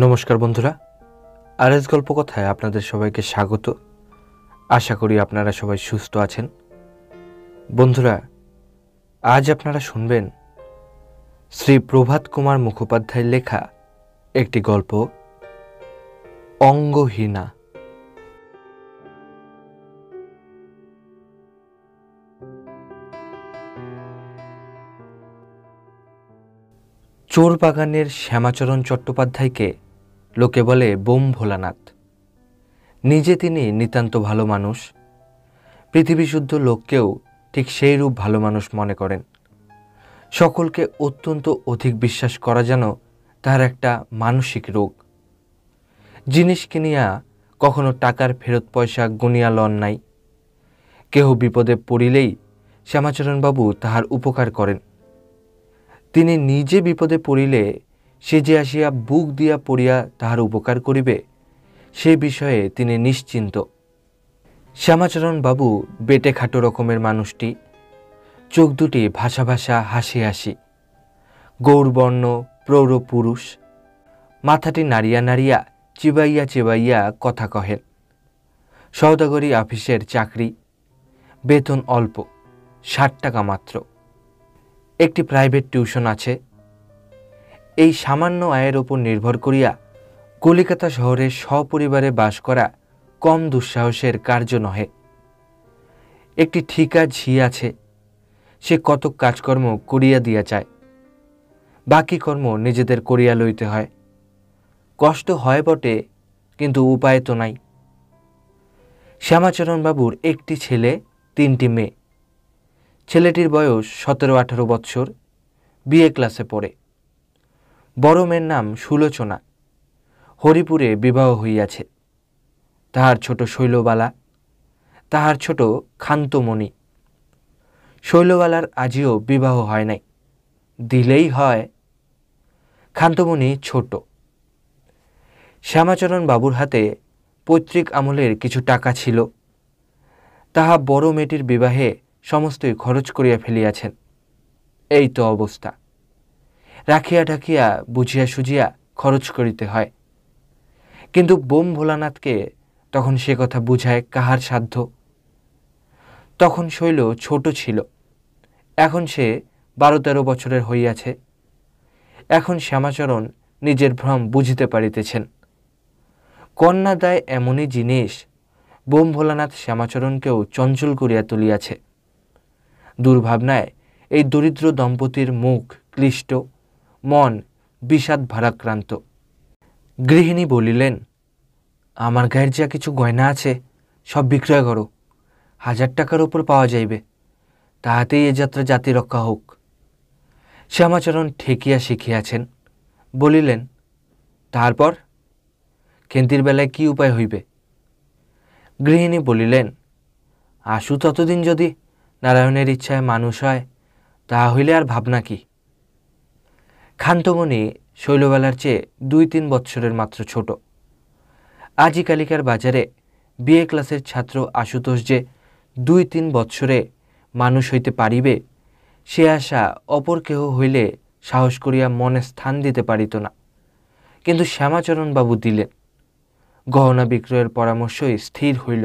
নমস্কার বন্ধুরা, আরএস গল্প কথায় আপনাদের সবাইকে স্বাগত। আশা করি আপনারা সবাই সুস্থ আছেন। বন্ধুরা, আজ আপনারা শুনবেন শ্রী প্রভাত কুমার মুখোপাধ্যায়ের লেখা একটি গল্প, অঙ্গহীনা। চোরবাগানের শ্যামাচরণ চট্টোপাধ্যায়কে লোকে বলে বোম ভোলানাথ। নিজে তিনি নিতান্ত ভালো মানুষ, পৃথিবীশুদ্ধ লোককেও ঠিক সেই রূপ ভালো মানুষ মনে করেন। সকলকে অত্যন্ত অধিক বিশ্বাস করা যেন তার একটা মানসিক রোগ। জিনিস কিনিয়া কখনো টাকার ফেরত পয়সা গুনিয়া লন নাই। কেহ বিপদে পড়িলেই শ্যামাচরণবাবু তাহার উপকার করেন। তিনি নিজে বিপদে পড়িলে সে যে আসিয়া বুক দিয়া পড়িয়া তাহার উপকার করিবে, সে বিষয়ে তিনি নিশ্চিন্ত। শ্যামাচরণবাবু বেটে খাটো রকমের মানুষটি, চোখ দুটি ভাসা ভাসা হাসি হাসি, গৌরবর্ণ প্রৌঢ় পুরুষ, মাথাটি নাড়িয়া নাড়িয়া চিবাইয়া চিবাইয়া কথা কহেন। সওদাগরি অফিসের চাকরি, বেতন অল্প, 60 টাকা মাত্র। একটি প্রাইভেট টিউশন আছে। এই সামান্য আয়ের ওপর নির্ভর করিয়া কলিকাতা শহরে সপরিবারে বাস করা কম দুঃসাহসের কার্য নহে। একটি ঠিকা ঝি আছে, সে কতক কাজকর্ম করিয়া দিয়া যায়, বাকি কর্ম নিজেদের করিয়া লইতে হয়। কষ্ট হয় বটে, কিন্তু উপায় তো নাই। শ্যামাচরণবাবুর একটি ছেলে, 3টি মেয়ে। ছেলেটির বয়স 17-18 বৎসর, বিএ ক্লাসে পড়ে। বড় মেয়ের নাম সুলোচনা, হরিপুরে বিবাহ হইয়াছে। তাহার ছোট শৈলবালা, তাহার ছোট ক্ষান্তমণি। শৈলবালার আজিও বিবাহ হয় নাই, দিলেই হয়। ক্ষান্তমণি ছোট। শ্যামাচরণ বাবুর হাতে পৈতৃক আমলের কিছু টাকা ছিল, তাহা বড় মেয়েটির বিবাহে সমস্তই খরচ করিয়া ফেলিয়াছেন। এই তো অবস্থা। রাখিয়া ঢাকিয়া বুঝিয়া সুঝিয়া খরচ করিতে হয়। কিন্তু বোম ভোলানাথকে তখন সে কথা বুঝায় কাহার সাধ্য? তখন শৈল ছোট ছিল, এখন সে 12-13 বছরের হইয়াছে। এখন শ্যামাচরণ নিজের ভ্রম বুঝিতে পারিতেছেন। কন্যাদায় এমনই জিনিস, বোম ভোলানাথ শ্যামাচরণকেও চঞ্চল করিয়া তুলিয়াছে। দুর্ভাবনায় এই দরিদ্র দম্পতির মুখ ক্লিষ্ট, মন বিষাদ ভারাক্রান্ত। গৃহিণী বলিলেন, আমার গায়ের যা কিছু গয়না আছে সব বিক্রয় করো, 1000 টাকার ওপর পাওয়া যাইবে, তাহাতেই এ যাত্রা জাতি রক্ষা হোক। শ্যামাচরণ ঠেকিয়া শিখিয়াছেন, বলিলেন, তারপর খেন্তির বেলায় কি উপায় হইবে? গৃহিণী বলিলেন, আশু ততদিন যদি নারায়ণের ইচ্ছায় মানুষ হয়, তাহা হইলে আর ভাবনা কি। ক্ষান্তমণি শৈলবেলার চেয়ে 2-3 বৎসরের মাত্র ছোট। আজিকালিকার বাজারে বিএ ক্লাসের ছাত্র আশুতোষ যে 2-3 বৎসরে মানুষ হইতে পারিবে, সে আশা অপর কেহ হইলে সাহস করিয়া মনে স্থান দিতে পারিত না। কিন্তু শ্যামাচরণবাবু দিলেন। গহনা বিক্রয়ের পরামর্শই স্থির হইল।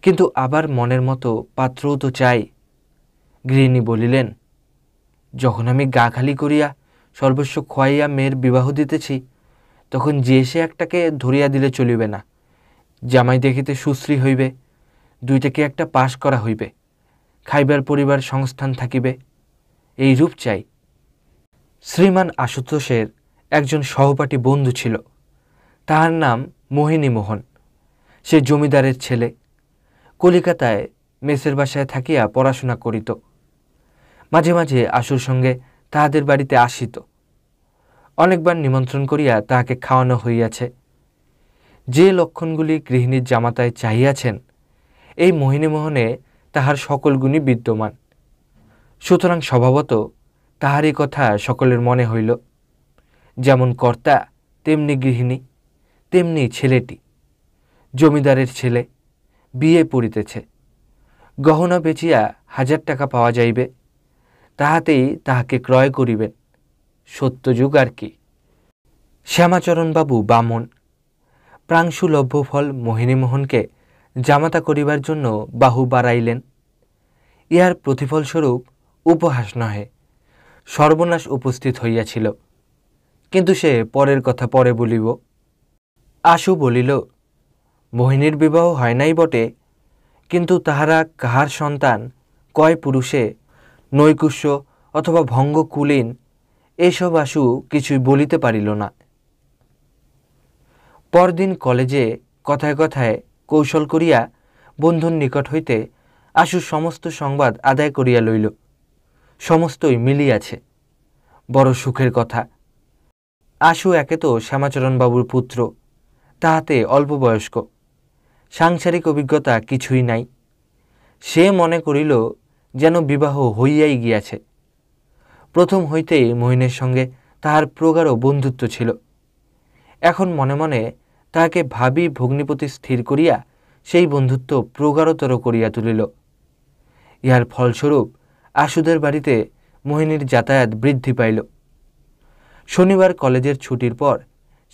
কিন্তু আবার মনের মতো পাত্রও তো চাই। গৃহিণী বলিলেন, যখন আমি গা খালি করিয়া সর্বস্ব খোয়াইয়া মেয়ের বিবাহ দিতেছি, তখন যে সে একটাকে ধরিয়া দিলে চলিবে না। জামাই দেখিতে সুশ্রী হইবে, দুইটাকে একটা পাশ করা হইবে, খাইবার পরিবার সংস্থান থাকিবে, এই রূপ চাই। শ্রীমান আশুতোষের একজন সহপাঠী বন্ধু ছিল, তাহার নাম মোহিনী মোহন। সে জমিদারের ছেলে, কলিকাতায় মেসের বাসায় থাকিয়া পড়াশোনা করিত। মাঝে মাঝে আশুর সঙ্গে তাহাদের বাড়িতে আসিত। অনেকবার নিমন্ত্রণ করিয়া তাহাকে খাওয়ানো হইয়াছে। যে লক্ষণগুলি গৃহিণীর জামাতায় চাহিয়াছেন, এই মোহিনীমোহনে তাহার সকল গুণই বিদ্যমান। সুতরাং স্বভাবত তাহারই কথা সকলের মনে হইল। যেমন কর্তা, তেমনি গৃহিণী, তেমনি ছেলেটি। জমিদারের ছেলে, বিয়ে পড়িতেছে। গহনা বেচিয়া 1000 টাকা পাওয়া যাইবে, তাহাতেই তাহাকে ক্রয় করিবেন। সত্যযুগ আর কি। শ্যামাচরণবাবু বামন প্রাংশুলভ্য ফল মোহিনীমোহনকে জামাতা করিবার জন্য বাহু বাড়াইলেন। ইহার প্রতিফলস্বরূপ উপহাস নহে, সর্বনাশ উপস্থিত হইয়াছিল। কিন্তু সে পরের কথা পরে বলিব। আশু বলিল, মোহিনীর বিবাহ হয় নাই বটে, কিন্তু তাহারা কাহার সন্তান, কয় পুরুষে, নৈকুষ্য অথবা ভঙ্গ কুলীন, এসব আশু কিছুই বলিতে পারিল না। পরদিন কলেজে কথায় কথায় কৌশল করিয়া বন্ধুর নিকট হইতে আশু সমস্ত সংবাদ আদায় করিয়া লইল। সমস্তই মিলিয়াছে। বড় সুখের কথা। আশু একে তো শ্যামাচরণবাবুর পুত্র, তাহাতে অল্প বয়স্ক, সাংসারিক অভিজ্ঞতা কিছুই নাই। সে মনে করিল যেন বিবাহ হইয়াই গিয়াছে। প্রথম হইতেই মোহিনীর সঙ্গে তাহার প্রগাঢ় বন্ধুত্ব ছিল। এখন মনে মনে তাহাকে ভাবি ভগ্নিপতি স্থির করিয়া সেই বন্ধুত্ব প্রগাঢ়তর করিয়া তুলিল। ইহার ফলস্বরূপ আশুদের বাড়িতে মোহিনীর যাতায়াত বৃদ্ধি পাইল। শনিবার কলেজের ছুটির পর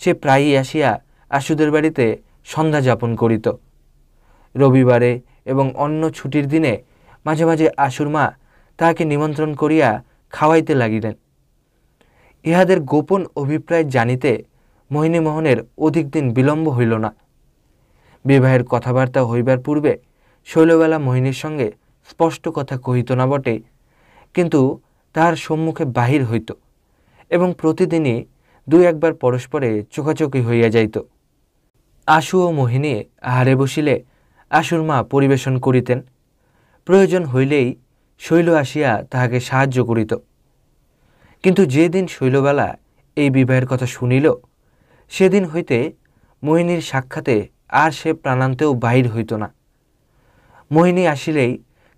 সে প্রায়ই আসিয়া আশুদের বাড়িতে সন্ধ্যা যাপন করিত। রবিবারে এবং অন্য ছুটির দিনে মাঝে মাঝে আশুর মা তাহাকে নিমন্ত্রণ করিয়া খাওয়াইতে লাগিলেন। ইহাদের গোপন অভিপ্রায় জানিতে মোহিনীমোহনের অধিক দিন বিলম্ব হইল না। বিবাহের কথাবার্তা হইবার পূর্বে শৈলবালা মোহিনীর সঙ্গে স্পষ্ট কথা কহিত না বটে, কিন্তু তাহার সম্মুখে বাহির হইত এবং প্রতিদিনই দুই একবার পরস্পরে চোখাচোখি হইয়া যাইত। আশু ও মোহিনী আহারে বসিলে আশুর মা পরিবেশন করিতেন। প্রয়োজন হইলেই শৈল আসিয়া তাহাকে সাহায্য করিত। কিন্তু যেদিন শৈলবালা এই বিবাহের কথা শুনিল, সেদিন হইতে মোহিনীর সাক্ষাতে আর সে প্রাণান্তেও বাহির হইত না। মোহিনী আসিলেই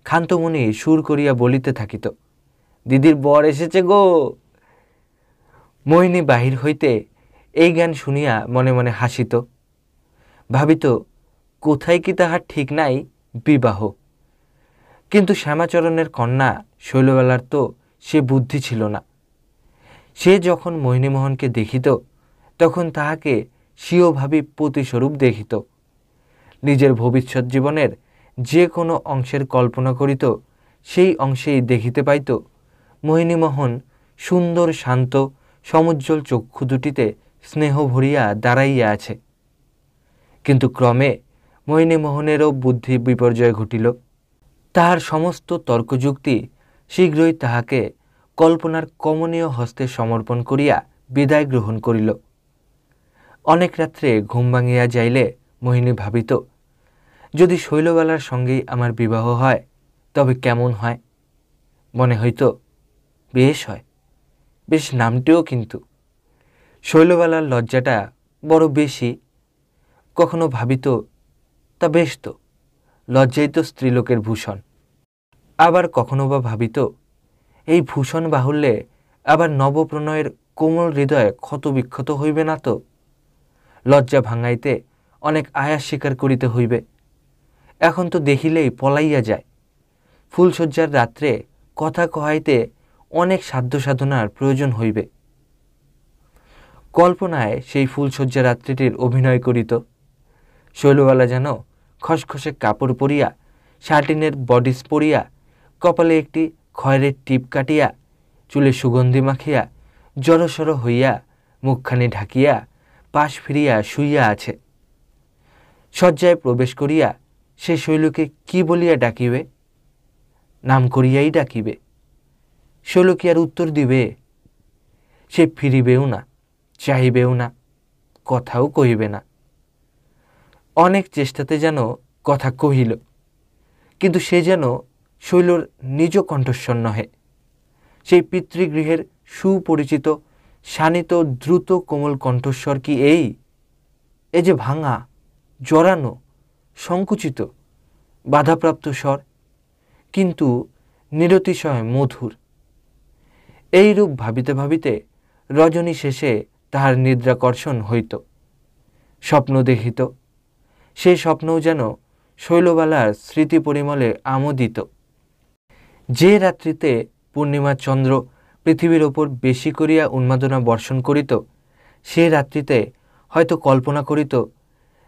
ক্ষান্তমণি সুর করিয়া বলিতে থাকিত, দিদির বর এসেছে গো। মোহিনী বাহির হইতে এই জ্ঞান শুনিয়া মনে মনে হাসিত। ভাবিত, কোথায় কি তাহার ঠিক নাই বিবাহ। কিন্তু শ্যামাচরণের কন্যা শৈলবালার তো সে বুদ্ধি ছিল না। সে যখন মোহিনীমোহনকে দেখিত, তখন তাহাকে স্বীয়ভাবী পতিস্বরূপ দেখিত। নিজের ভবিষ্যৎ জীবনের যে কোনো অংশের কল্পনা করিত, সেই অংশেই দেখিতে পাইত মোহিনীমোহন সুন্দর শান্ত সমুজ্জ্বল চক্ষু দুটিতে স্নেহ ভরিয়া দাঁড়াইয়া আছে। কিন্তু ক্রমে মোহিনীমোহনেরও বুদ্ধি বিপর্যয় ঘটিল। তাহার সমস্ত তর্কযুক্তি শীঘ্রই তাহাকে কল্পনার কমনীয় হস্তে সমর্পণ করিয়া বিদায় গ্রহণ করিল। অনেক রাত্রে ঘুম ভাঙিয়া যাইলে মোহিনী ভাবিত, যদি শৈলবালার সঙ্গেই আমার বিবাহ হয় তবে কেমন হয়। মনে হইত, বেশ হয়, বেশ নামটিও। কিন্তু শৈলবালার লজ্জাটা বড় বেশি। কখনো ভাবিত, তা বেশ তো, লজ্জাই তো স্ত্রীলোকের ভূষণ। আবার কখনো বা ভাবিত, এই ভূষণ বাহুল্যে আবার নবপ্রণয়ের কোমল হৃদয় ক্ষত বিক্ষত হইবে না তো। লজ্জা ভাঙাইতে অনেক আয়াস স্বীকার করিতে হইবে। এখন তো দেখিলেই পলাইয়া যায়। ফুলশয্যার রাত্রে কথা কহাইতে অনেক সাধ্য সাধনার প্রয়োজন হইবে। কল্পনায় সেই ফুলশয্যা রাত্রিটির অভিনয় করিত। শৈলবালা যেন খসখসে কাপড় পরিয়া, শাটিনের বডিস পরিয়া, কপালে একটি খয়েরের টিপ কাটিয়া, চুলে সুগন্ধি মাখিয়া, জড়সড় হইয়া, মুখখানি ঢাকিয়া, পাশ ফিরিয়া শুইয়া আছে। শয্যায় প্রবেশ করিয়া সে শৈলকে কি বলিয়া ডাকিবে? নাম করিয়াই ডাকিবে। শৈল কি আর উত্তর দিবে? সে ফিরিবেও না, চাহিবেও না, কথাও কহিবে না। অনেক চেষ্টাতে যেন কথা কহিল, কিন্তু সে যেন শৈলর নিজ কণ্ঠস্বর নহে। সেই পিতৃগৃহের সুপরিচিত শানিত দ্রুত কোমল কণ্ঠস্বর কি এই? এ যে ভাঙা, জড়ানো, সংকুচিত, বাধাপ্রাপ্ত স্বর, কিন্তু নিরতিশয় মধুর। এইরূপ ভাবিতে ভাবিতে রজনী শেষে তাহার নিদ্রাকর্ষণ হইত। স্বপ্ন দেখিত। সেই স্বপ্নও যেন শৈলবালার স্মৃতি পরিমলে আমোদিত। যে রাত্রিতে পূর্ণিমা চন্দ্র পৃথিবীর ওপর বেশি করিয়া উন্মাদনা বর্ষণ করিত, সে রাত্রিতে হয়তো কল্পনা করিত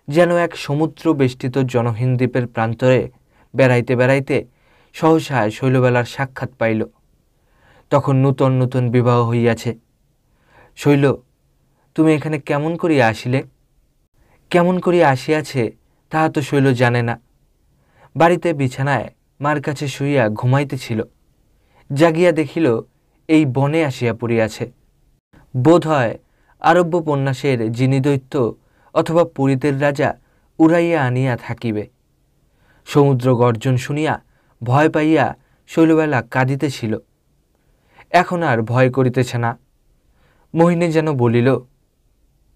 যেন এক সমুদ্র বেষ্টিত জনহীন দ্বীপের প্রান্তরে বেড়াইতে বেড়াইতে সহসা শৈলবেলার সাক্ষাৎ পাইল। তখন নূতন নূতন বিবাহ হইয়াছে। শৈল, তুমি এখানে কেমন করিয়া আসিলে? কেমন করিয়া আসিয়াছে তাহা তো শৈল জানে না। বাড়িতে বিছানায় মার কাছে শুইয়া ঘুমাইতেছিল, জাগিয়া দেখিল এই বনে আসিয়া পড়িয়াছে। বোধ হয় আরব্যোপন্যাসের যিনি দৈত্য অথবা পুরীতের রাজা উড়াইয়া আনিয়া থাকিবে। সমুদ্র গর্জন শুনিয়া ভয় পাইয়া শৈলবেলা কাঁদিতেছিল। এখন আর ভয় করিতেছে না। মোহিনী যেন বলিল,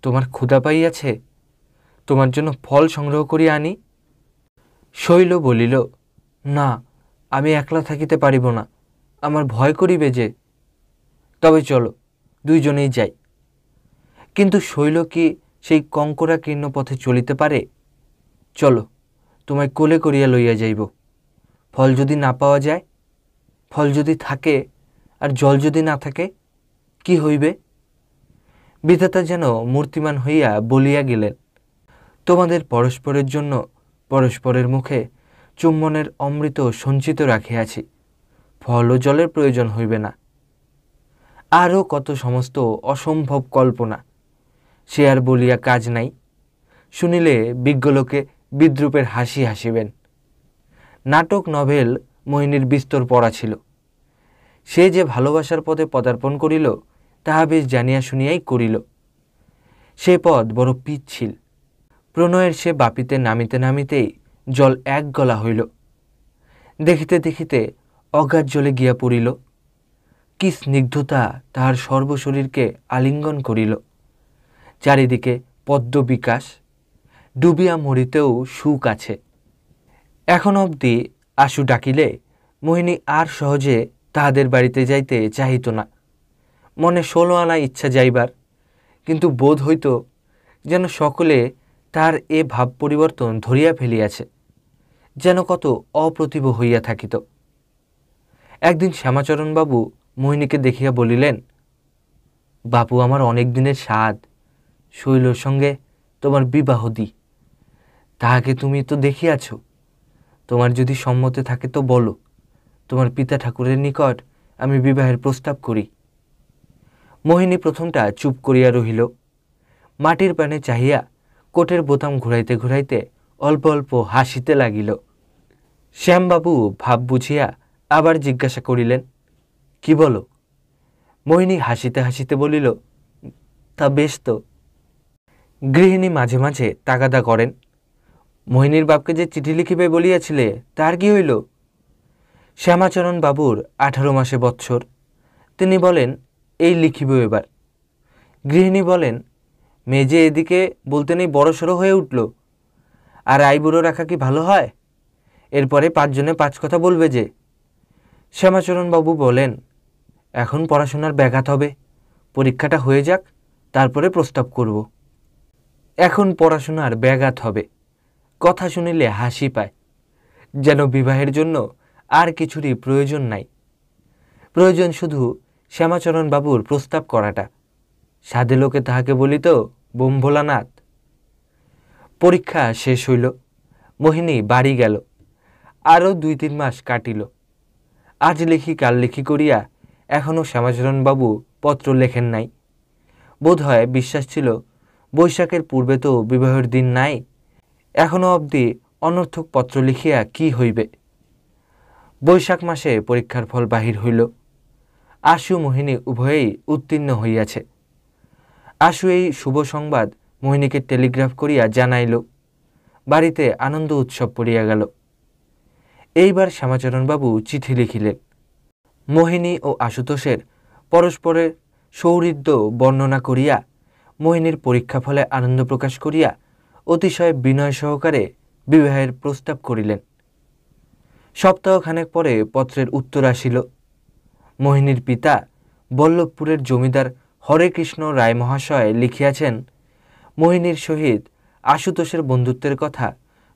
তোমার ক্ষুধা পাইয়াছে, তোমার জন্য ফল সংগ্রহ করিয়া আনি? শৈল বলিল, না, আমি একলা থাকিতে পারিব না, আমার ভয় করিবে যে। তবে চলো, দুইজনেই যাই। কিন্তু শৈল কি সেই কঙ্করাকীর্ণ পথে চলিতে পারে? চলো, তোমায় কোলে করিয়া লইয়া যাইব। ফল যদি না পাওয়া যায়, ফল যদি থাকে আর জল যদি না থাকে, কি হইবে? বিধাতা যেন মূর্তিমান হইয়া বলিয়া গেলেন, তোমাদের পরস্পরের জন্য পরস্পরের মুখে চুম্বনের অমৃত সঞ্চিত রাখিয়াছি, ফল ও জলের প্রয়োজন হইবে না। আরও কত সমস্ত অসম্ভব কল্পনা, সে আর বলিয়া কাজ নাই। শুনিলে বিজ্ঞলোকে বিদ্রূপের হাসি হাসিবেন। নাটক নভেল মোহিনীর বিস্তর পড়া ছিল। সে যে ভালোবাসার পথে পদার্পণ করিল তাহা বেশ জানিয়া শুনিয়াই করিল। সে পথ বড় পিচ্ছিল। প্রণয়ের সে বাপিতে নামিতে নামিতেই জল এক গলা হইল। দেখিতে দেখিতে অগাধ জলে গিয়া পড়িল। কি স্নিগ্ধতা তাহার সর্বশরীরকে আলিঙ্গন করিল। চারিদিকে পদ্ম বিকাশ, ডুবিয়া মরিতেও সুখ আছে। এখন অবধি আশু ডাকিলে মোহিনী আর সহজে তাহাদের বাড়িতে যাইতে চাহিত না। মনে 16 আনা ইচ্ছা যাইবার, কিন্তু বোধ হইত যেন সকলে তার এ ভাব পরিবর্তন ধরিয়া ফেলিয়াছে, যেন কত অপ্রতিভ হইয়া থাকিত। একদিন শ্যামাচরণবাবু মোহিনীকে দেখিয়া বলিলেন, বাপু, আমার অনেক দিনের সাধ, শৈলর সঙ্গে তোমার বিবাহ দি। তাহাকে তুমি তো দেখিয়াছ, তোমার যদি সম্মতে থাকে তো বলো, তোমার পিতা ঠাকুরের নিকট আমি বিবাহের প্রস্তাব করি। মোহিনী প্রথমটা চুপ করিয়া রহিল। মাটির পানে চাহিয়া কোটের বোতাম ঘুরাইতে ঘুরাইতে অল্প অল্প হাসিতে লাগিল। শ্যামবাবু ভাব বুঝিয়া আবার জিজ্ঞাসা করিলেন, কি বলো? মোহিনী হাসিতে হাসিতে বলিল, তা বেশ তো। গৃহিণী মাঝে মাঝে তাগাদা করেন, মোহিনীর বাপকে যে চিঠি লিখিবে বলিয়াছিলে তার কি হইল? শ্যামাচরণ বাবুর 18 মাসে বৎসর, তিনি বলেন এই লিখিব এবার। গৃহিণী বলেন, মেয়ে যে এদিকে বলতে নেই বড়সড় হয়ে উঠল, আর আইবুড়ো রাখা কি ভালো হয়? এরপরে 5 জনে 5 কথা বলবে যে। শ্যামাচরণ বাবু বলেন, এখন পড়াশোনার ব্যাঘাত হবে, পরীক্ষাটা হয়ে যাক, তারপরে প্রস্তাব করব। এখন পড়াশোনার ব্যাঘাত হবে, কথা শুনিলে হাসি পায়, যেন বিবাহের জন্য আর কিছুরই প্রয়োজন নাই। প্রয়োজন শুধু শ্যামাচরণ বাবুর প্রস্তাব করাটা। সাধে লোকে তাহাকে বলিত বোম ভোলানাথ। পরীক্ষা শেষ হইল, মোহিনী বাড়ি গেল। আরও 2-3 মাস কাটিল। আজ লিখি কাল লিখি করিয়া এখনও শ্যামাচরণ বাবু পত্র লেখেন নাই। বোধ হয় বিশ্বাস ছিল বৈশাখের পূর্বে তো বিবাহের দিন নাই, এখনও অবধি অনর্থক পত্র লিখিয়া কি হইবে। বৈশাখ মাসে পরীক্ষার ফল বাহির হইল। আশু মোহিনী উভয়েই উত্তীর্ণ হইয়াছে। আশু এই শুভ সংবাদ মোহিনীকে টেলিগ্রাফ করিয়া জানাইল। বাড়িতে আনন্দ উৎসব পড়িয়া গেল। এইবার শ্যামাচরণবাবু চিঠি লিখিলেন। মোহিনী ও আশুতোষের পরস্পরের সৌহৃদ্য বর্ণনা করিয়া, মোহিনীর পরীক্ষা ফলে আনন্দ প্রকাশ করিয়া অতিশয় বিনয় সহকারে বিবাহের প্রস্তাব করিলেন। সপ্তাহখানেক পরে পত্রের উত্তর আসিল। মোহিনীর পিতা বল্লভপুরের জমিদার হরেকৃষ্ণ রায় মহাশয় লিখিয়াছেন, মোহিনীর সহিত আশুতোষের বন্ধুত্বের কথা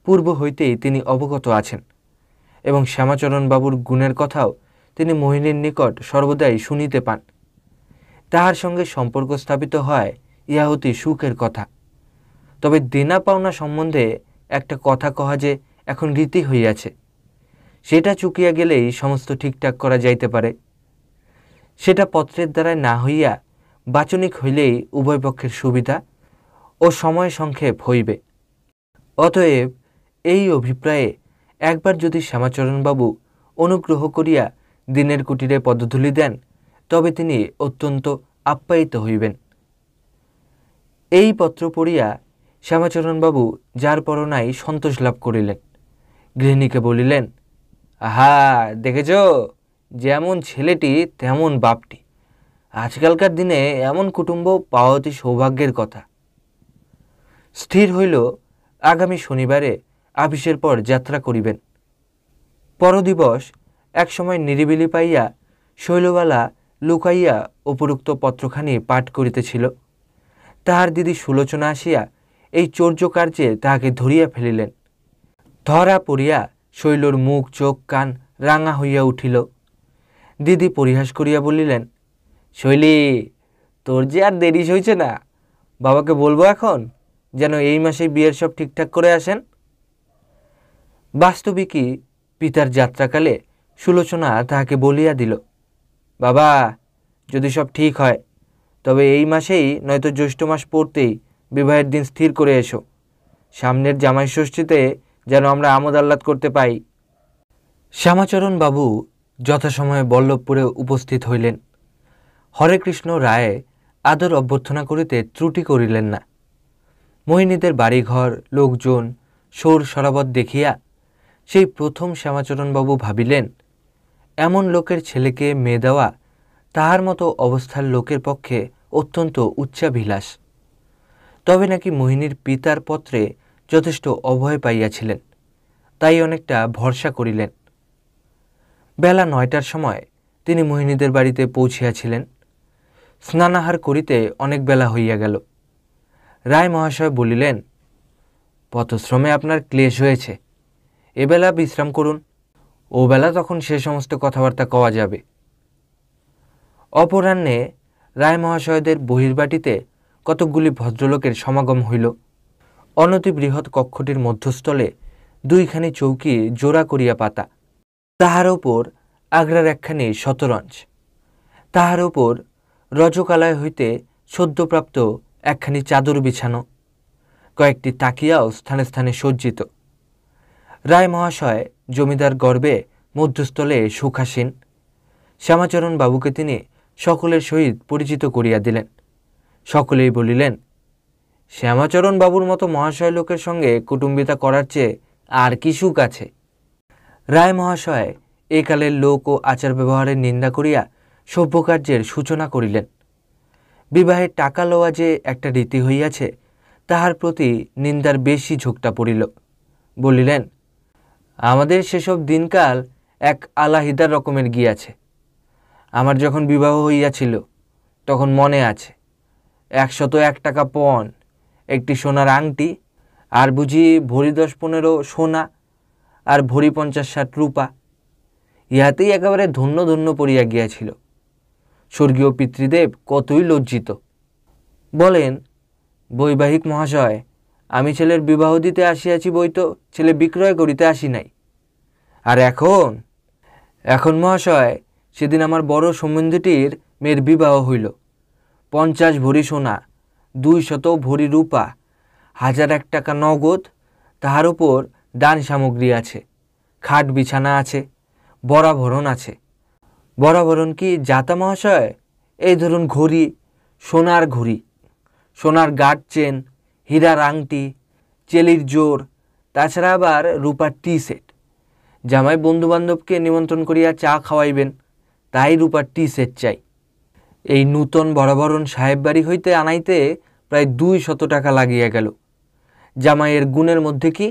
পূর্ব হইতেই তিনি অবগত আছেন এবং শ্যামাচরণবাবুর গুণের কথাও তিনি মোহিনীর নিকট সর্বদাই শুনিতে পান। তাহার সঙ্গে সম্পর্ক স্থাপিত হয় ইহা অতি সুখের কথা। তবে দেনা পাওনা সম্বন্ধে একটা কথা কহা যে এখন রীতি হইয়াছে, সেটা চুকিয়া গেলেই সমস্ত ঠিকঠাক করা যাইতে পারে। সেটা পত্রের দ্বারায় না হইয়া বাচনিক হইলেই উভয় পক্ষের সুবিধা ও সময় সংক্ষেপ হইবে। অতএব এই অভিপ্রায়ে একবার যদি শ্যামাচরণবাবু অনুগ্রহ করিয়া দিনের কুটিরে পদধূলি দেন, তবে তিনি অত্যন্ত আপ্যায়িত হইবেন। এই পত্র পড়িয়া শ্যামাচরণবাবু যার পরনাই সন্তোষ লাভ করিলেন। গৃহিণীকে বলিলেন, আহা, দেখেছ, যেমন ছেলেটি তেমন বাপটি। আজকালকার দিনে এমন কুটুম্ব পাওয়া অতি সৌভাগ্যের কথা। স্থির হইল আগামী শনিবারে আপিসের পর যাত্রা করিবেন। পরদিবস এক সময় নিরিবিলি পাইয়া শৈলবালা লুকাইয়া উপরুক্ত পত্রখানি পাঠ করিতেছিল। তাহার দিদি সুলোচনা আসিয়া এই চৌর্য কার্যে তাহাকে ধরিয়া ফেলিলেন। ধরা পড়িয়া শৈলর মুখ চোখ কান রাঙা হইয়া উঠিল। দিদি পরিহাস করিয়া বলিলেন, শৈলী, তোর যে আর দেরি হইছে না, বাবাকে বলবো এখন যেন এই মাসেই বিয়ের সব ঠিকঠাক করে আসেন। বাস্তবিকই পিতার যাত্রাকালে সুলোচনা তাহাকে বলিয়া দিল, বাবা, যদি সব ঠিক হয় তবে এই মাসেই নয়তো জ্যৈষ্ঠ মাস পড়তেই বিবাহের দিন স্থির করে এসো। সামনের জামাই ষষ্ঠীতে যেন আমরা আমোদ আহ্লাদ করতে পাই। শ্যামাচরণ বাবু যথাসময়ে বল্লভপুরে উপস্থিত হইলেন। হরেকৃষ্ণ রায় আদর অভ্যর্থনা করিতে ত্রুটি করিলেন না। মোহিনীদের বাড়িঘর, লোকজন, শোর সরাবত দেখিয়া সেই প্রথম শ্যামাচরণবাবু ভাবিলেন, এমন লোকের ছেলেকে মেয়ে দেওয়া তাহার মতো অবস্থার লোকের পক্ষে অত্যন্ত উচ্চাভিলাষ। তবে নাকি মোহিনীর পিতার পত্রে যথেষ্ট অভয় পাইয়াছিলেন, তাই অনেকটা ভরসা করিলেন। বেলা 9টার সময় তিনি মোহিনীদের বাড়িতে পৌঁছিয়াছিলেন। স্নানাহার করিতে অনেক বেলা হইয়া গেল। রায় মহাশয় বলিলেন, পথশ্রমে আপনার ক্লেশ হয়েছে, এবেলা বিশ্রাম করুন, ও বেলা তখন সে সমস্ত কথাবার্তা কওয়া যাবে। অপরাহ্নে রায় মহাশয়দের বহির্বাটিতে কতকগুলি ভদ্রলোকের সমাগম হইল। অনতি বৃহৎ কক্ষটির মধ্যস্থলে দুইখানি চৌকি জোড়া করিয়া পাতা, তাহার উপর আগ্রার একখানি শতরঞ্চ, তাহার উপর রজকালয় হইতে সদ্যপ্রাপ্ত একখানি চাদর বিছানো, কয়েকটি তাকিয়াও স্থানে স্থানে সজ্জিত। রায় মহাশয় জমিদার গর্বে মধ্যস্থলে সুখাসীন। শ্যামাচরণ বাবুকে তিনি সকলের সহিত পরিচিত করিয়া দিলেন। সকলেই বলিলেন, শ্যামাচরণ বাবুর মতো মহাশয় লোকের সঙ্গে কুটুম্বিতা করার চেয়ে আর কি সুখ আছে। রায় মহাশয় একালের লোক ও আচার ব্যবহারের নিন্দা করিয়া সভ্যকার্যের সূচনা করিলেন। বিবাহের টাকা লওয়া যে একটা রীতি হইয়াছে, তাহার প্রতি নিন্দার বেশি ঝোঁকটা পড়িল। বলিলেন, আমাদের সেসব দিনকাল এক আলাহিদার রকমের গিয়াছে। আমার যখন বিবাহ হইয়াছিল তখন মনে আছে, 101 টাকা পণ, একটি সোনার আংটি, আর বুঝি ভরি 10-15 সোনা, আর ভরি 50-60 রূপা, ইহাতেই একেবারে ধন্য ধন্য পড়িয়া গিয়াছিল। স্বর্গীয় পিতৃদেব কতই লজ্জিত। বলেন, বৈবাহিক মহাশয়, আমি ছেলের বিবাহ দিতে আসিয়াছি বই তো ছেলে বিক্রয় করিতে আসি নাই। আর এখন মহাশয়, সেদিন আমার বড় সম্বন্ধীটির মেয়ের বিবাহ হইল। 50 ভরি সোনা, 200 ভরি রূপা, 1001 টাকা নগদ, তাহার উপর দান সামগ্রী আছে, খাট বিছানা আছে, বরাভরণ আছে। বরাভরণ কি জাতা মহাশয়? এই ধরুন ঘড়ি, সোনার ঘড়ি, সোনার গাঁট চেন, হীরার আংটি, চেলির জোর, তাছাড়া আবার রূপার টি সেট। জামাই বন্ধুবান্ধবকে নিমন্ত্রণ করিয়া চা খাওয়াইবেন, তাই রূপার টি সেট চাই। এই নূতন বরাভরণ সাহেব বাড়ি হইতে আনাইতে প্রায় 200 টাকা লাগিয়া গেল। জামাইয়ের গুণের মধ্যে কি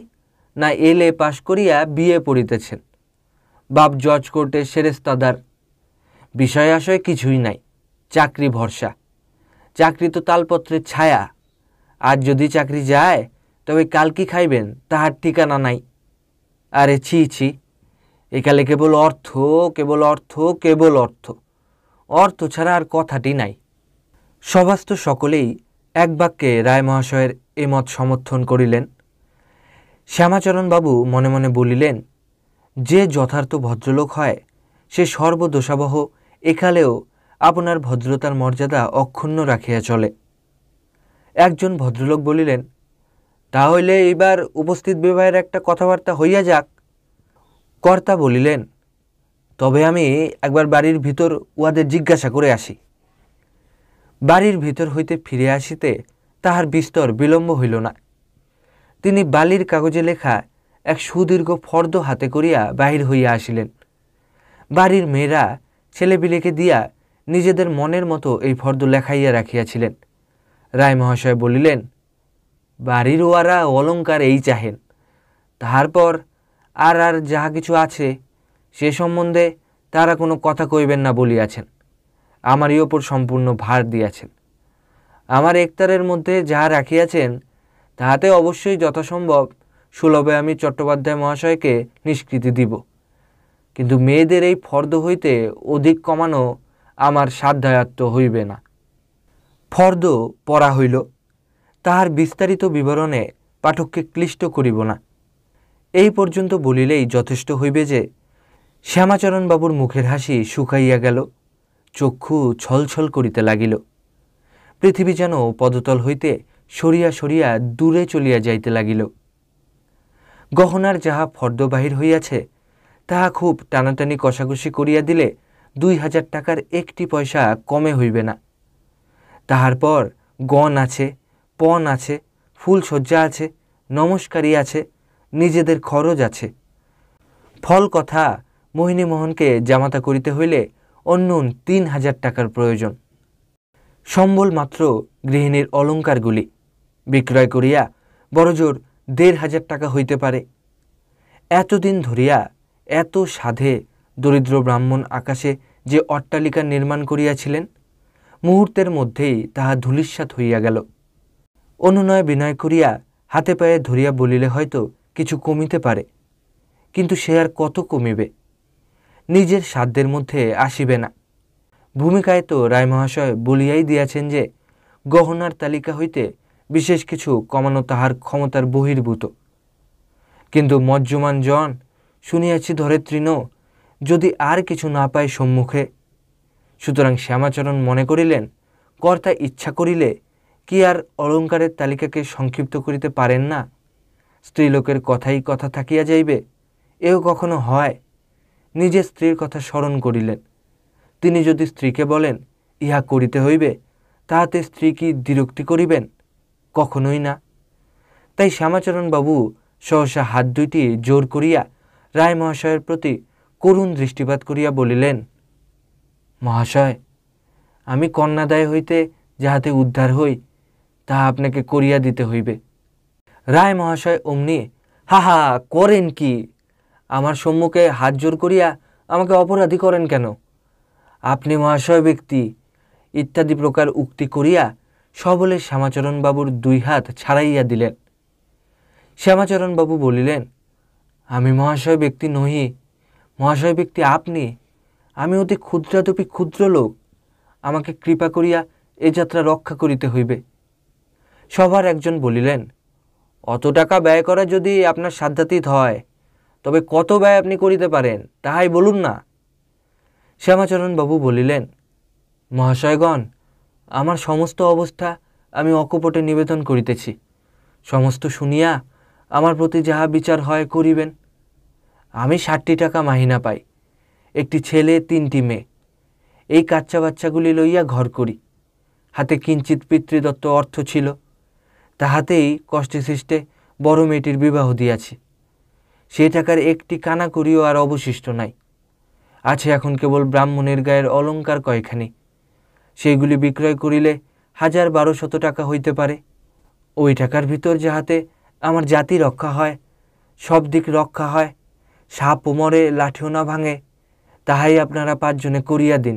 না, এলএ পাশ করিয়া বিয়ে পড়িতেছেন, বাপ জজ কোর্টে সেরেস্তাদার, বিষয় আশয় কিছুই নাই, চাকরি ভরসা। চাকরি তো তালপত্রের ছায়া, আজ যদি চাকরি যায় তবে কাল কি খাইবেন তাহার ঠিকানা নাই। আরে ছি ছি, একালে কেবল অর্থ, কেবল অর্থ, কেবল অর্থ, অর্থ ছাড়া আর কথাটি নাই। সভাস্থ সকলেই এক বাক্যে রায় মহাশয়ের এ মত সমর্থন করিলেন। শ্যামাচরণবাবু মনে মনে বলিলেন, যে যথার্থ ভদ্রলোক হয় সে সর্বদোষাবহ একালেও আপনার ভদ্রতার মর্যাদা অক্ষুণ্ণ রাখিয়া চলে। একজন ভদ্রলোক বলিলেন, তাহলে এইবার উপস্থিত বিবাহের একটা কথাবার্তা হইয়া যাক। কর্তা বলিলেন, তবে আমি একবার বাড়ির ভিতর উহাদের জিজ্ঞাসা করে আসি। বাড়ির ভিতর হইতে ফিরে আসিতে তাহার বিস্তর বিলম্ব হইল না। তিনি বালির কাগজে লেখা এক সুদীর্ঘ ফর্দ হাতে করিয়া বাহির হইয়া আসিলেন। বাড়ির মেয়েরা ছেলেপিলেকে দিয়া নিজেদের মনের মতো এই ফর্দ লেখাইয়া রাখিয়াছিলেন। রায় মহাশয় বলিলেন, বাড়ির ওয়ারা অলঙ্কার এই চাহেন, তারপর আর আর যাহা কিছু আছে সে সম্বন্ধে তারা কোনো কথা কইবেন না বলিয়াছেন। আমারই ওপর সম্পূর্ণ ভার দিয়াছেন। আমার একতারের মধ্যে যাহা রাখিয়াছেন তাহাতে অবশ্যই যথাসম্ভব সুলভে আমি চট্টোপাধ্যায় মহাশয়কে নিষ্কৃতি দিব, কিন্তু মেয়েদের এই ফর্দ হইতে অধিক কমানো আমার সাধ্যায়ত্ত হইবে না। ফর্দ পড়া হইল। তাহার বিস্তারিত বিবরণে পাঠককে ক্লিষ্ট করিব না। এই পর্যন্ত বলিলেই যথেষ্ট হইবে যে শ্যামাচরণবাবুর মুখের হাসি শুকাইয়া গেল, চক্ষু ছলছল করিতে লাগিল। পৃথিবী যেন পদতল হইতে সরিয়া সরিয়া দূরে চলিয়া যাইতে লাগিল। গহনার যাহা ফর্দ বাহির হইয়াছে তাহা খুব টানাটানি কষাকষি করিয়া দিলে 2000 টাকার একটি পয়সা কমে হইবে না। তাহার পর গণ আছে, পণ আছে, ফুলসজ্জা আছে, নমস্কারী আছে, নিজেদের খরচ আছে। ফল কথা মোহিনীমোহনকে জামাতা করিতে হইলে অন্য 3000 টাকার প্রয়োজন। সম্বল মাত্র গৃহিণীর অলঙ্কারগুলি বিক্রয় করিয়া বড়জোর 1500 টাকা হইতে পারে। এতদিন ধরিয়া এত সাধে দরিদ্র ব্রাহ্মণ আকাশে যে অট্টালিকা নির্মাণ করিয়াছিলেন, মুহূর্তের মধ্যেই তাহা ধূলিসাৎ হইয়া গেল। অনুনয় বিনয় করিয়া হাতে পায়ে ধরিয়া বলিলে হয়তো কিছু কমিতে পারে, কিন্তু সে আর কত কমিবে, নিজের সাধ্যের মধ্যে আসিবে না। ভূমিকায় তো রায় মহাশয় বলিয়াই দিয়াছেন যে গহনার তালিকা হইতে বিশেষ কিছু কমানো তাহার ক্ষমতার বহির্ভূত। কিন্তু মজ্জমান জন শুনিয়াছি ধরেত্রীন যদি আর কিছু না পায় সম্মুখে। সুতরাং শ্যামাচরণ মনে করিলেন, কর্তা ইচ্ছা করিলে কি আর অলঙ্কারের তালিকাকে সংক্ষিপ্ত করিতে পারেন না? স্ত্রীলোকের কথাই কথা থাকিয়া যাইবে, এও কখনো হয়? নিজের স্ত্রীর কথা স্মরণ করিলেন। তিনি যদি স্ত্রীকে বলেন ইহা করিতে হইবে, তাহাতে স্ত্রী কি দ্বিরুক্তি করিবেন? কখনোই না। তাই শ্যামাচরণবাবু সহসা হাত দুইটি জোর করিয়া রায় মহাশয়ের প্রতি করুণ দৃষ্টিপাত করিয়া বলিলেন, মহাশয়, আমি কন্যাদায় হইতে যাহাতে উদ্ধার হই তাহা আপনাকে করিয়া দিতে হইবে। রায় মহাশয় অমনি হা হা করেন কি? আমার সম্মুখে হাত জোর করিয়া আমাকে অপরাধী করেন কেন? আপনি মহাশয় ব্যক্তি ইত্যাদি প্রকার উক্তি করিয়া সবলে শ্যামাচরণবাবুর 2 হাত ছাড়াইয়া দিলেন। শ্যামাচরণবাবু বলিলেন, আমি মহাশয় ব্যক্তি নহি, মহাশয় ব্যক্তি আপনি। আমি অতি ক্ষুদ্রাতপি ক্ষুদ্র লোক, আমাকে কৃপা করিয়া এ যাত্রা রক্ষা করিতে হইবে। সবার একজন বলিলেন, অত টাকা ব্যয় করা যদি আপনার সাধ্যাতীত হয় তবে কত ব্যয় আপনি করিতে পারেন তাহাই বলুন না। শ্যামাচরণবাবু বলিলেন, মহাশয়গণ, আমার সমস্ত অবস্থা আমি অকপটে নিবেদন করিতেছি। সমস্ত শুনিয়া আমার প্রতি যাহা বিচার হয় করিবেন। আমি 60 টাকা মাহিনা পাই, একটি ছেলে 3টি মেয়ে। এই কাচ্চা বাচ্চাগুলি লইয়া ঘর করি। হাতে কিঞ্চিৎ পিতৃদত্ত অর্থ ছিল, তাহাতেই কষ্টে সৃষ্টে বড় মেয়েটির বিবাহ দিয়াছি। সেই টাকার একটি কানা করিও আর অবশিষ্ট নাই। আছে এখন কেবল ব্রাহ্মণের গায়ের অলঙ্কার কয়খানি, সেইগুলি বিক্রয় করিলে 1000-1200 টাকা হইতে পারে। ওই টাকার ভিতর যাহাতে আমার জাতি রক্ষা হয়, সব দিক রক্ষা হয়, সাপ মরে লাঠিও না ভাঙে, তাহাই আপনারা 5 জনে করিয়া দিন।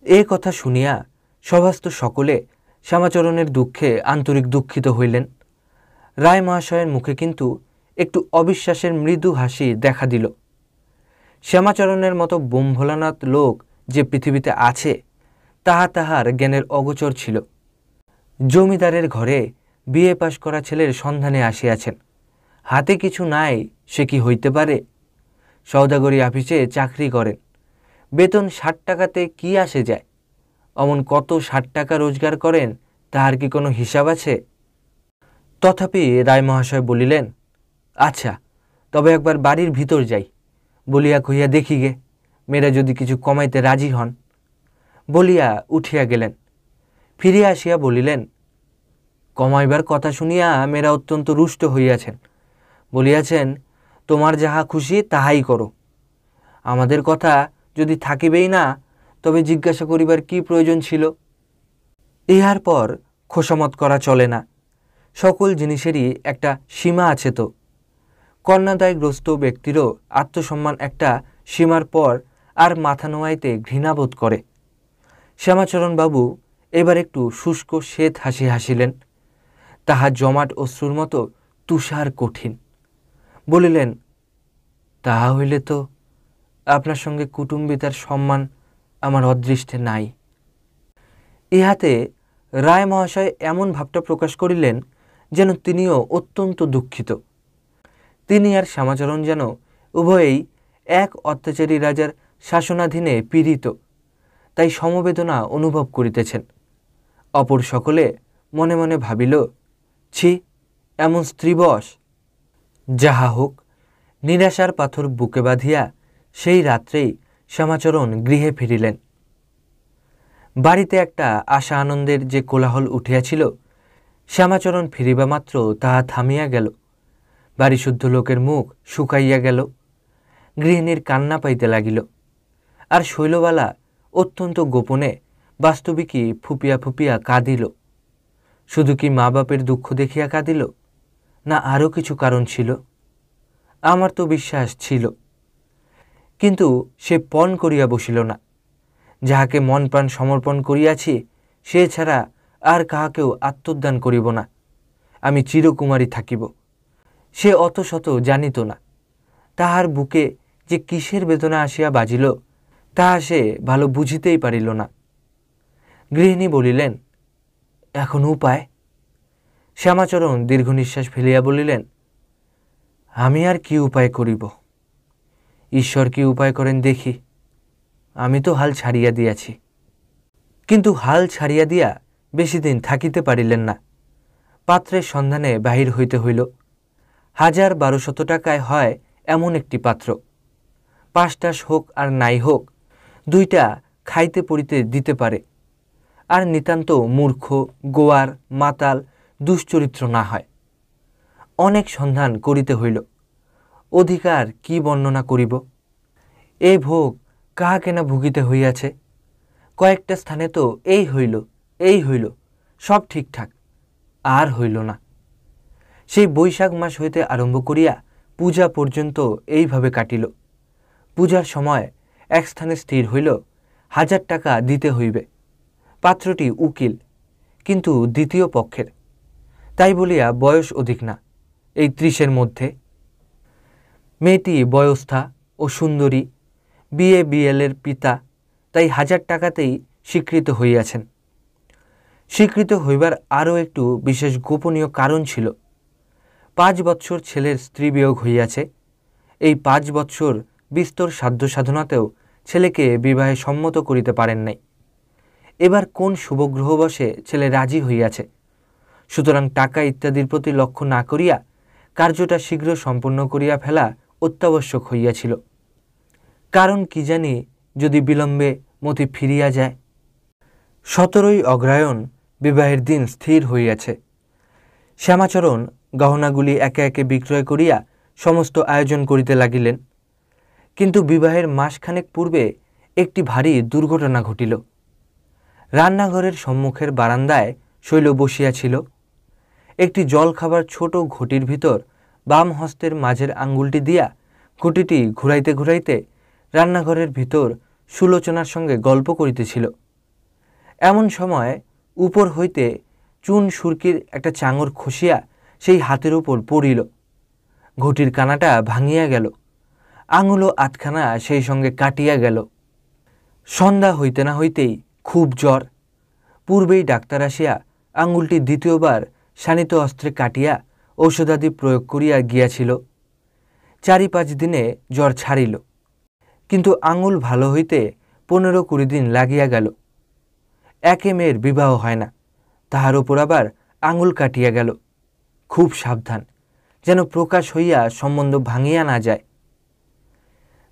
এ কথা শুনিয়া সভাস্থ সকলে শ্যামাচরণের দুঃখে আন্তরিক দুঃখিত হইলেন। রায় মহাশয়ের মুখে কিন্তু একটু অবিশ্বাসের মৃদু হাসি দেখা দিল। শ্যামাচরণের মতো বোমভোলানাথ লোক যে পৃথিবীতে আছে তাহা তাহার জ্ঞানের অগোচর ছিল। জমিদারের ঘরে বিএ পাশ করা ছেলের সন্ধানে আসিয়াছেন, হাতে কিছু নাই সে কি হইতে পারে? সওদাগরি অফিসে চাকরি করেন, বেতন 60 টাকাতে কি আসে যায়? অমন কত 60 টাকা রোজগার করেন, তাহার কি কোনো হিসাব আছে? তথাপি রায় মহাশয় বলিলেন, আচ্ছা তবে একবার বাড়ির ভিতর যাই, বলিয়া কহিয়া দেখি গে, মেয়েরা যদি কিছু কমাইতে রাজি হন। বলিয়া উঠিয়া গেলেন। ফিরিয়া আসিয়া বলিলেন, কমাইবার কথা শুনিয়া মেয়েরা অত্যন্ত রুষ্ট হইয়াছেন, বলিয়াছেন তোমার যাহা খুশি তাহাই করো, আমাদের কথা যদি থাকিবেই না তবে জিজ্ঞাসা করিবার কি প্রয়োজন ছিল? ইহার পর খোসামত করা চলে না, সকল জিনিসেরই একটা সীমা আছে তো। কন্যাদায়গ্রস্ত ব্যক্তিরও আত্মসম্মান একটা সীমার পর আর মাথা নোয়াইতে ঘৃণাবোধ করে। শ্যামাচরণবাবু এবার একটু শুষ্ক শ্বেত হাসি হাসিলেন, তাহার জমাট অশ্রুর মতো তুষার কঠিন। বলিলেন, তাহা হইলে তো আপনার সঙ্গে কুটুম্বিতার সম্মান আমার অদৃষ্টে নাই। ইহাতে রায় মহাশয় এমন ভাবটা প্রকাশ করিলেন যেন তিনিও অত্যন্ত দুঃখিত। তিনি আর শ্যামাচরণ যেন উভয়েই এক অত্যাচারী রাজার শাসনাধীনে পীড়িত, তাই সমবেদনা অনুভব করিতেছেন। অপর সকলে মনে মনে ভাবিল, ছি, এমন স্ত্রীবশ। যাহা হোক, নিরাশার পাথর বুকে বাঁধিয়া সেই রাত্রেই শ্যামাচরণ গৃহে ফিরিলেন। বাড়িতে একটা আশা আনন্দের যে কোলাহল উঠিয়াছিল, শ্যামাচরণ ফিরিবা মাত্র তাহা থামিয়া গেল। বাড়িশুদ্ধ লোকের মুখ শুকাইয়া গেল, গৃহিণীর কান্না পাইতে লাগিল, আর শৈলবালা অত্যন্ত গোপনে বাস্তবিকই ফুপিয়া ফুপিয়া কাঁদিল। শুধু কি মা বাপের দুঃখ দেখিয়া কাঁদিল, না আরও কিছু কারণ ছিল? আমার তো বিশ্বাস ছিল, কিন্তু সে পণ করিয়া বসিল না। যাহাকে মন প্রাণ সমর্পণ করিয়াছি সে ছাড়া আর কাহাকেও আত্মোদ্যান করিব না, আমি চিরকুমারী থাকিব। সে অত শত জানিত না, তাহার বুকে যে কিসের বেদনা আসিয়া বাজিল তাহা সে ভালো বুঝিতেই পারিল না। গৃহিণী বলিলেন, এখন উপায়? শ্যামাচরণ দীর্ঘ নিঃশ্বাস ফেলিয়া বলিলেন, আমি আর কি উপায় করিব? ঈশ্বর কি উপায় করেন দেখি। আমি তো হাল ছাড়িয়া দিয়াছি। কিন্তু হাল ছাড়িয়া দিয়া বেশি দিন থাকিতে পারিলেন না। পাত্রের সন্ধানে বাহির হইতে হইল। ১,০০০-১,২০০ টাকায় হয় এমন একটি পাত্র। ৫টাস হোক আর নাই হোক, দুইটা খাইতে পড়িতে দিতে পারে, আর নিতান্ত মূর্খ, গোয়ার, মাতাল, দুশ্চরিত্র না হয়। অনেক সন্ধান করিতে হইল, অধিকার কি বর্ণনা করিব? এ ভোগ কাহাকে না ভুগিতে হইয়াছে। কয়েকটা স্থানে তো এই হইল, সব ঠিকঠাক, আর হইল না। সেই বৈশাখ মাস হইতে আরম্ভ করিয়া পূজা পর্যন্ত এইভাবে কাটিল। পূজার সময় এক স্থানে স্থির হইল ১,০০০ টাকা দিতে হইবে। পাত্রটি উকিল, কিন্তু দ্বিতীয় পক্ষের, তাই বলিয়া বয়স অধিক না, এই ৩০-এর মধ্যে। মেয়েটি বয়স্থা ও সুন্দরী, বিএ বিএলের পিতা, তাই ১,০০০ টাকাতেই স্বীকৃত হইয়াছেন। স্বীকৃত হইবার আরও একটু বিশেষ গোপনীয় কারণ ছিল। ৫ বৎসর ছেলের স্ত্রী বিয়োগ হইয়াছে। এই ৫ বৎসর বিস্তর সাধ্য সাধনাতেও ছেলেকে বিবাহে সম্মত করিতে পারেন নাই। এবার কোন শুভগ্রহবশে ছেলে রাজি হইয়াছে, সুতরাং টাকা ইত্যাদির প্রতি লক্ষ্য না করিয়া কার্যটা শীঘ্র সম্পন্ন করিয়া ফেলা অত্যাবশ্যক হইয়াছিল। কারণ কি জানি যদি বিলম্বে মতি ফিরিয়া যায়। ১৭ই অগ্রহায়ণ বিবাহের দিন স্থির হইয়াছে। শ্যামাচরণ গহনাগুলি একে একে বিক্রয় করিয়া সমস্ত আয়োজন করিতে লাগিলেন। কিন্তু বিবাহের মাসখানেক পূর্বে একটি ভারী দুর্ঘটনা ঘটিল। রান্নাঘরের সম্মুখের বারান্দায় শৈল বসিয়াছিল। একটি জল খাবার ছোট ঘটির ভিতর বাম হস্তের মাঝের আঙ্গুলটি দিয়া ঘটিটি ঘুরাইতে ঘুরাইতে রান্নাঘরের ভিতর সুলোচনার সঙ্গে গল্প করিতেছিল। এমন সময় উপর হইতে চুন সুরকির একটা চাঙর খসিয়া সেই হাতের উপর পড়িল। ঘটির কানাটা ভাঙিয়া গেল, আঙুলও আধখানা সেই সঙ্গে কাটিয়া গেল। সন্ধ্যা হইতে না হইতেই খুব জ্বর। পূর্বেই ডাক্তার আসিয়া আঙুলটি দ্বিতীয়বার শানিত অস্ত্রে কাটিয়া ঔষধাদি প্রয়োগ করিয়া গিয়াছিল। 4-5 দিনে জ্বর ছাড়িল, কিন্তু আঙুল ভালো হইতে 15-20 দিন লাগিয়া গেল। একে মেয়ের বিবাহ হয় না, তাহার উপর আবার আঙুল কাটিয়া গেল। খুব সাবধান, যেন প্রকাশ হইয়া সম্বন্ধ ভাঙিয়া না যায়।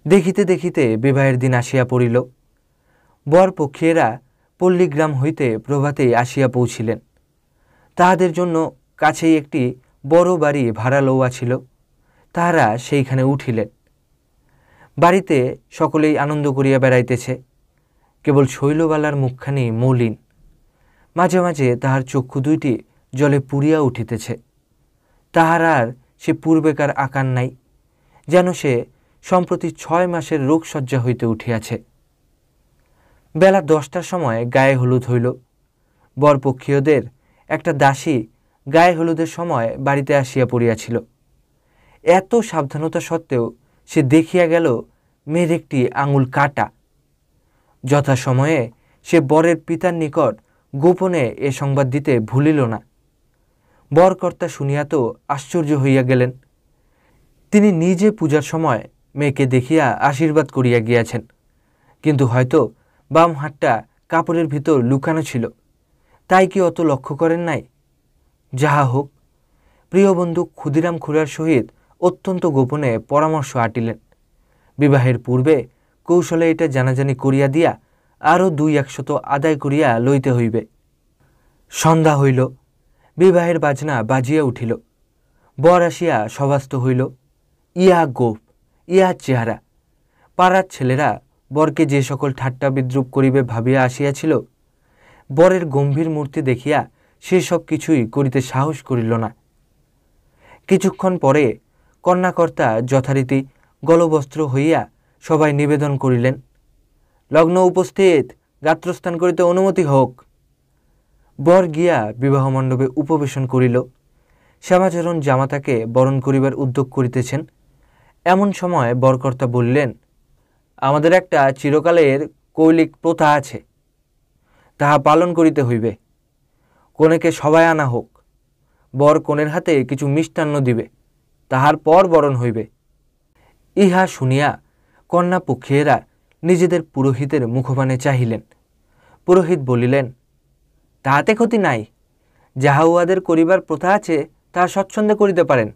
দেখিতে দেখিতে বিবাহের দিন আসিয়া পড়িল। বর পক্ষীয়েরা পল্লীগ্রাম হইতে প্রভাতেই আসিয়া পৌঁছিলেন। তাহাদের জন্য কাছেই একটি বড় বাড়ি ভাড়া লওয়া ছিল, তাহারা সেইখানে উঠিলেন। বাড়িতে সকলেই আনন্দ করিয়া বেড়াইতেছে, কেবল শৈলবালার মুখখানি মলিন। মাঝে মাঝে তাহার চক্ষু দুইটি জলে পুড়িয়া উঠিতেছে। তাহার আর সে পূর্বেকার আকার নাই, যেন সে সম্প্রতি 6 মাসের রোগশয্যা হইতে উঠিয়াছে। বেলা 10টার সময় গায়ে হলুদ হইল। বরপক্ষীয়দের একটা দাসী গায়ে হলুদের সময় বাড়িতে আসিয়া পড়িয়াছিল। এত সাবধানতা সত্ত্বেও সে দেখিয়া গেল মেয়ের একটি আঙুল কাটা। যথাসময়ে সে বরের পিতার নিকট গোপনে এ সংবাদ দিতে ভুলিল না। বরকর্তা শুনিয়া তো আশ্চর্য হইয়া গেলেন। তিনি নিজে পূজার সময় মেয়েকে দেখিয়া আশীর্বাদ করিয়া গিয়াছেন, কিন্তু হয়তো বাম হাতটা কাপড়ের ভিতর লুকানো ছিল, তাই কি অত লক্ষ্য করেন নাই? যাহা হোক, প্রিয় বন্ধু ক্ষুদিরাম খুড়ার সহিত অত্যন্ত গোপনে পরামর্শ আটিলেন। বিবাহের পূর্বে কৌশলে এটা জানাজানি করিয়া দিয়া আরও 200 আদায় করিয়া লইতে হইবে। সন্ধ্যা হইল, বিবাহের বাজনা বাজিয়া উঠিল। বর আসিয়া সভাস্থ হইল। ইয়া গোপ, ইয়া চেহারা! পাড়ার ছেলেরা বরকে যে সকল ঠাট্টা বিদ্রুপ করিবে ভাবিয়া আসিয়াছিল, বরের গম্ভীর মূর্তি দেখিয়া সে সব কিছুই করিতে সাহস করিল না। কিছুক্ষণ পরে কন্যাকর্তা যথারীতি গলবস্ত্র হইয়া সবাই নিবেদন করিলেন, লগ্ন উপস্থিত, গাত্রস্থান করিতে অনুমতি হোক। বর গিয়া বিবাহ মণ্ডপে উপবেশন করিল। শ্যামাচরণ জামাতাকে বরণ করিবার উদ্যোগ করিতেছেন। এমন সময় বরকর্তা বললেন, আমাদের একটা চিরকালের কৈলিক প্রথা আছে, তাহা পালন করিতে হইবে। কনেকে সবাই আনা হোক, বর কনের হাতে কিছু মিষ্টান্ন দিবে, তাহার পর বরণ হইবে। ইহা শুনিয়া কন্যা পক্ষীয়েরা নিজেদের পুরোহিতের মুখপানে চাহিলেন। পুরোহিত বলিলেন, তাহাতে ক্ষতি নাই, যাহা উহাদের করিবার প্রথা আছে তাহা স্বচ্ছন্দে করিতে পারেন,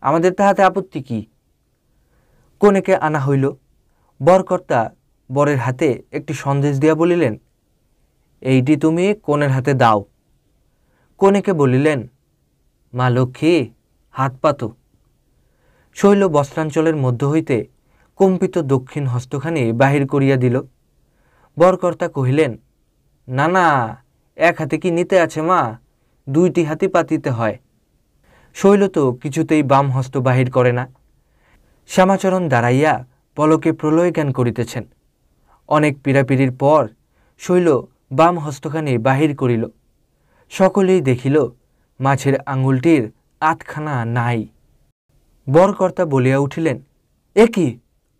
আমাদের তাহাতে আপত্তি কি? কনেকে আনা হইল। বরকর্তা বরের হাতে একটি সন্দেশ দিয়া বলিলেন, এইটি তুমি কনের হাতে দাও। কনেকে বলিলেন, মা লক্ষ্মী, হাত পাতো। শৈল বস্ত্রাঞ্চলের মধ্য হইতে কম্পিত দক্ষিণ হস্তখানি বাহির করিয়া দিল। বরকর্তা কহিলেন, না না, এক হাতে কি নিতে আছে মা, 2টি হাতি পাতিতে হয়। শৈল তো কিছুতেই বাম হস্ত বাহির করে না। শ্যামাচরণ দাঁড়াইয়া পলকে প্রলয় জ্ঞান করিতেছেন। অনেক পীড়াপিড়ির পর শৈল বাম হস্তখানি বাহির করিল। সকলেই দেখিল মাছের আঙুলটির আধখানা নাই। বরকর্তা বলিয়া উঠিলেন, এ কি,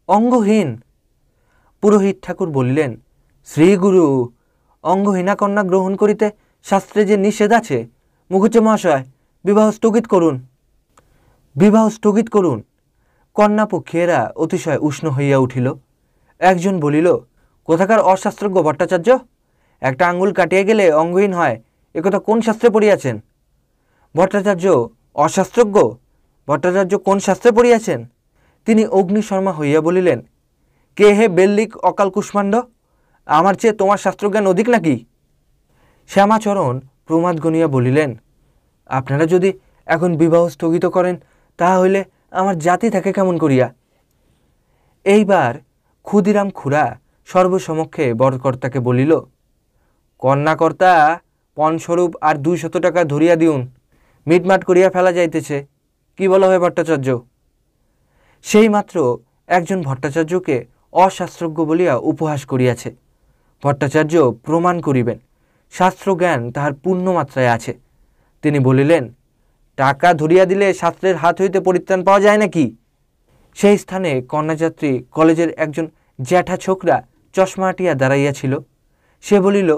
অঙ্গহীন? পুরোহিত ঠাকুর বলিলেন, শ্রীগুরু, অঙ্গহীনা কন্যা গ্রহণ করিতে শাস্ত্রে যে নিষেধ আছে। মুখুজ্জ মহাশয়, বিবাহ স্থগিত করুন, বিবাহ স্থগিত করুন। কন্যা পক্ষীয়েরা অতিশয় উষ্ণ হইয়া উঠিল। একজন বলিল, কোথাকার অশাস্ত্রজ্ঞ ভট্টাচার্য, একটা আঙ্গুল কাটিয়া গেলে অঙ্গহীন হয়, একথা কোন শাস্ত্রে পড়িয়াছেন? ভট্টাচার্য অশাস্ত্রজ্ঞ? ভট্টাচার্য কোন শাস্ত্রে পড়িয়াছেন? তিনি অগ্নিশর্মা হইয়া বলিলেন, কে হে বেল্লিক অকাল কুষ্মাণ্ড, আমার চেয়ে তোমার শাস্ত্রজ্ঞান অধিক নাকি? শ্যামাচরণ প্রমাদ গণিয়া বলিলেন, আপনারা যদি এখন বিবাহ স্থগিত করেন, তাহা হইলে আমার জাতি থাকে কেমন করিয়া? এইবার ক্ষুদিরাম খুড়া সর্বসমক্ষে বরকর্তাকে বলিল, কন্যাকর্তা পণস্বরূপ আর 200 টাকা ধরিয়া দিউন, মিটমাট করিয়া ফেলা যাইতেছে, কি বলা হয় ভট্টাচার্য? সেই মাত্র একজন ভট্টাচার্যকে অশাস্ত্রজ্ঞ বলিয়া উপহাস করিয়াছে। ভট্টাচার্য প্রমাণ করিবেন, শাস্ত্রজ্ঞান তাহার পূর্ণ মাত্রায় আছে। তিনি বলিলেন, টাকা ধরিয়া দিলে শাস্ত্রের হাত হইতে পরিত্রাণ পাওয়া যায় নাকি? সেই স্থানে কন্যাযাত্রী কলেজের একজন জ্যাঠা ছোকরা চশমা আটিয়া দাঁড়াইয়াছিল। সে বলিল,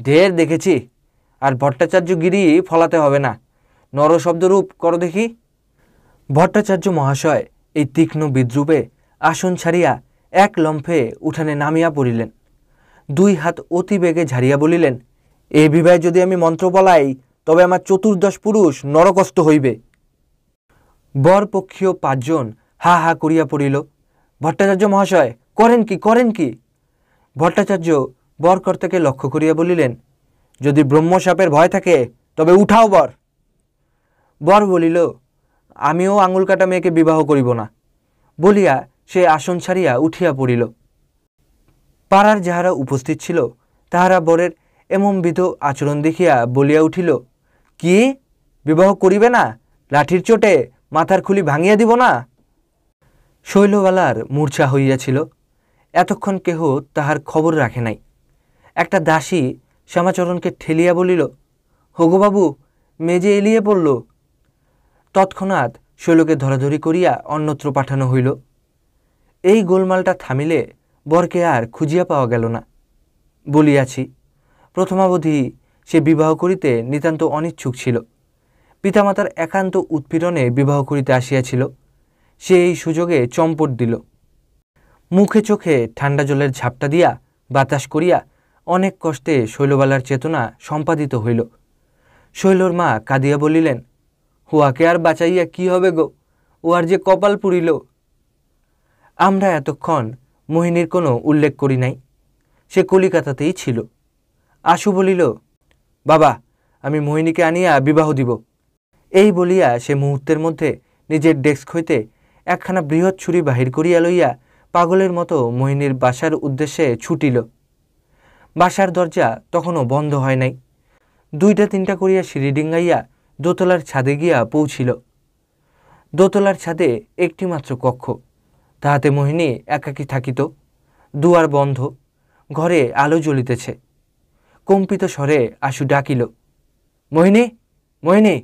ঢের দেখেছি, আর ভট্টাচার্যগিরি ফলাতে হবে না, নরশব্দরূপ করো দেখি। ভট্টাচার্য মহাশয় এই তীক্ষ্ণ বিদ্রুপে আসন ছাড়িয়া এক লম্ফে উঠানে নামিয়া পড়িলেন। 2 হাত অতি বেগে ঝাড়িয়া বলিলেন, এ বিবাহে যদি আমি মন্ত্র বলাই তবে আমার 14 পুরুষ নরকস্থ হইবে। বরপক্ষীয় 5 জন হা হা করিয়া পড়িল। ভট্টাচার্য মহাশয় করেন কি, করেন কি? ভট্টাচার্য বরকর্তাকে লক্ষ্য করিয়া বলিলেন, যদি ব্রহ্মসাপের ভয় থাকে তবে উঠাও বর। বর বলিল, আমিও আঙুল কাটা মেয়েকে বিবাহ করিব না বলিয়া সে আসন ছাড়িয়া উঠিয়া পড়িল। পাড়ার যাহারা উপস্থিত ছিল তাহারা বরের এমনবিধ আচরণ দেখিয়া বলিয়া উঠিল, কি বিবাহ করিবে না? লাঠির চোটে মাথার খুলি ভাঙিয়া দিব না? শৈলবালার মূর্ছা হইয়াছিল। এতক্ষণ কেহ তাহার খবর রাখে নাই। একটা দাসী শ্যামাচরণকে ঠেলিয়া বলিল, হগোবাবু, মেজে এলিয়ে পড়ল। তৎক্ষণাৎ শৈলকে ধরাধরি করিয়া অন্যত্র পাঠানো হইল। এই গোলমালটা থামিলে বরকে আর খুঁজিয়া পাওয়া গেল না। বলিয়াছি, প্রথমাবধি সে বিবাহ করিতে নিতান্ত অনিচ্ছুক ছিল। পিতামাতার একান্ত উৎপীড়নে বিবাহ করিতে আসিয়াছিল। সে এই সুযোগে চম্পট দিল। মুখে চোখে ঠান্ডা জলের ঝাপটা দিয়া বাতাস করিয়া অনেক কষ্টে শৈলবালার চেতনা সম্পাদিত হইল। শৈলর মা কাঁদিয়া বলিলেন, হুয়াকে আর বাঁচাইয়া কি হবে গো, ও আর যে কপাল পুরিল। আমরা এতক্ষণ মোহিনীর কোনো উল্লেখ করি নাই। সে কলিকাতাতেই ছিল। আশু বলিল, বাবা, আমি মোহিনীকে আনিয়া বিবাহ দিব। এই বলিয়া সে মুহূর্তের মধ্যে নিজের ডেস্ক হইতে একখানা বৃহৎ ছুরি বাহির করিয়া লইয়া পাগলের মতো মোহিনীর বাসার উদ্দেশ্যে ছুটিল। বাসার দরজা তখনও বন্ধ হয় নাই। 2টা-3টা করিয়া সিঁড়ি ডিঙ্গাইয়া দোতলার ছাদে গিয়া পৌঁছিল। দোতলার ছাদে একটি মাত্র কক্ষ, তাহাতে মোহিনী একাকী থাকিত। দুয়ার বন্ধ, ঘরে আলো জ্বলিতেছে। কম্পিত স্বরে আশু ডাকিল, মোহিনী, মোহিনী।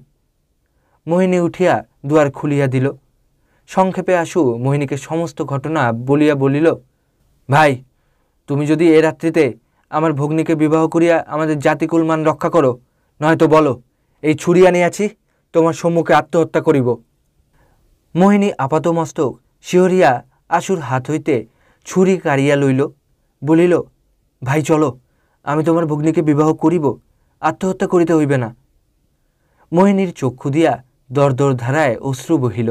মোহিনী উঠিয়া দুয়ার খুলিয়া দিল। সংক্ষেপে আশু মোহিনীকে সমস্ত ঘটনা বলিয়া বলিল, ভাই, তুমি যদি এ রাত্রিতে আমার ভগ্নীকে বিবাহ করিয়া আমাদের জাতিকুলমান রক্ষা করো, নয়তো বলো এই ছুরি আনিয়াছি, তোমার সম্মুখে আত্মহত্যা করিব। মোহিনী আপাতমস্তক শিহরিয়া আশুর হাত হইতে ছুরি কাড়িয়া লইল। বলিল, ভাই চলো, আমি তোমার ভগ্নীকে বিবাহ করিব, আত্মহত্যা করিতে হইবে না। মোহিনীর চক্ষু দিয়া দরদর ধারায় অশ্রু বহিল।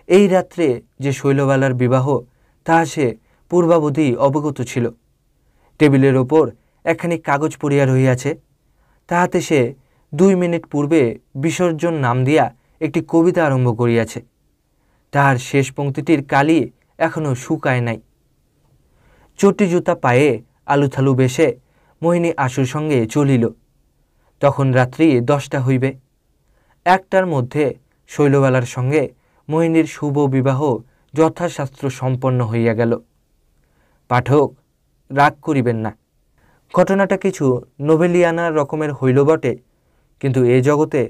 এই রাত্রে যে শৈলবালার বিবাহ তাহা সে পূর্বাবধি অবগত ছিল। টেবিলের ওপর একখানি কাগজ পড়িয়া রহিয়াছে। তাহাতে সে 2 মিনিট পূর্বে বিসর্জন নাম দিয়া একটি কবিতা আরম্ভ করিয়াছে। তাহার শেষ পংক্তিটির কালি এখনও শুকায় নাই। চটি জুতা পায়ে আলুথালু বেশে মোহিনী আশুর সঙ্গে চলিল। তখন রাত্রি 10টা হইবে। 1টার মধ্যে শৈলবালার সঙ্গে মোহিনীর শুভ বিবাহ যথাশাস্ত্র সম্পন্ন হইয়া গেল। পাঠক, রাগ করিবেন না। ঘটনাটা কিছু নোভেলিয়ানা রকমের হইল বটে, কিন্তু এ জগতে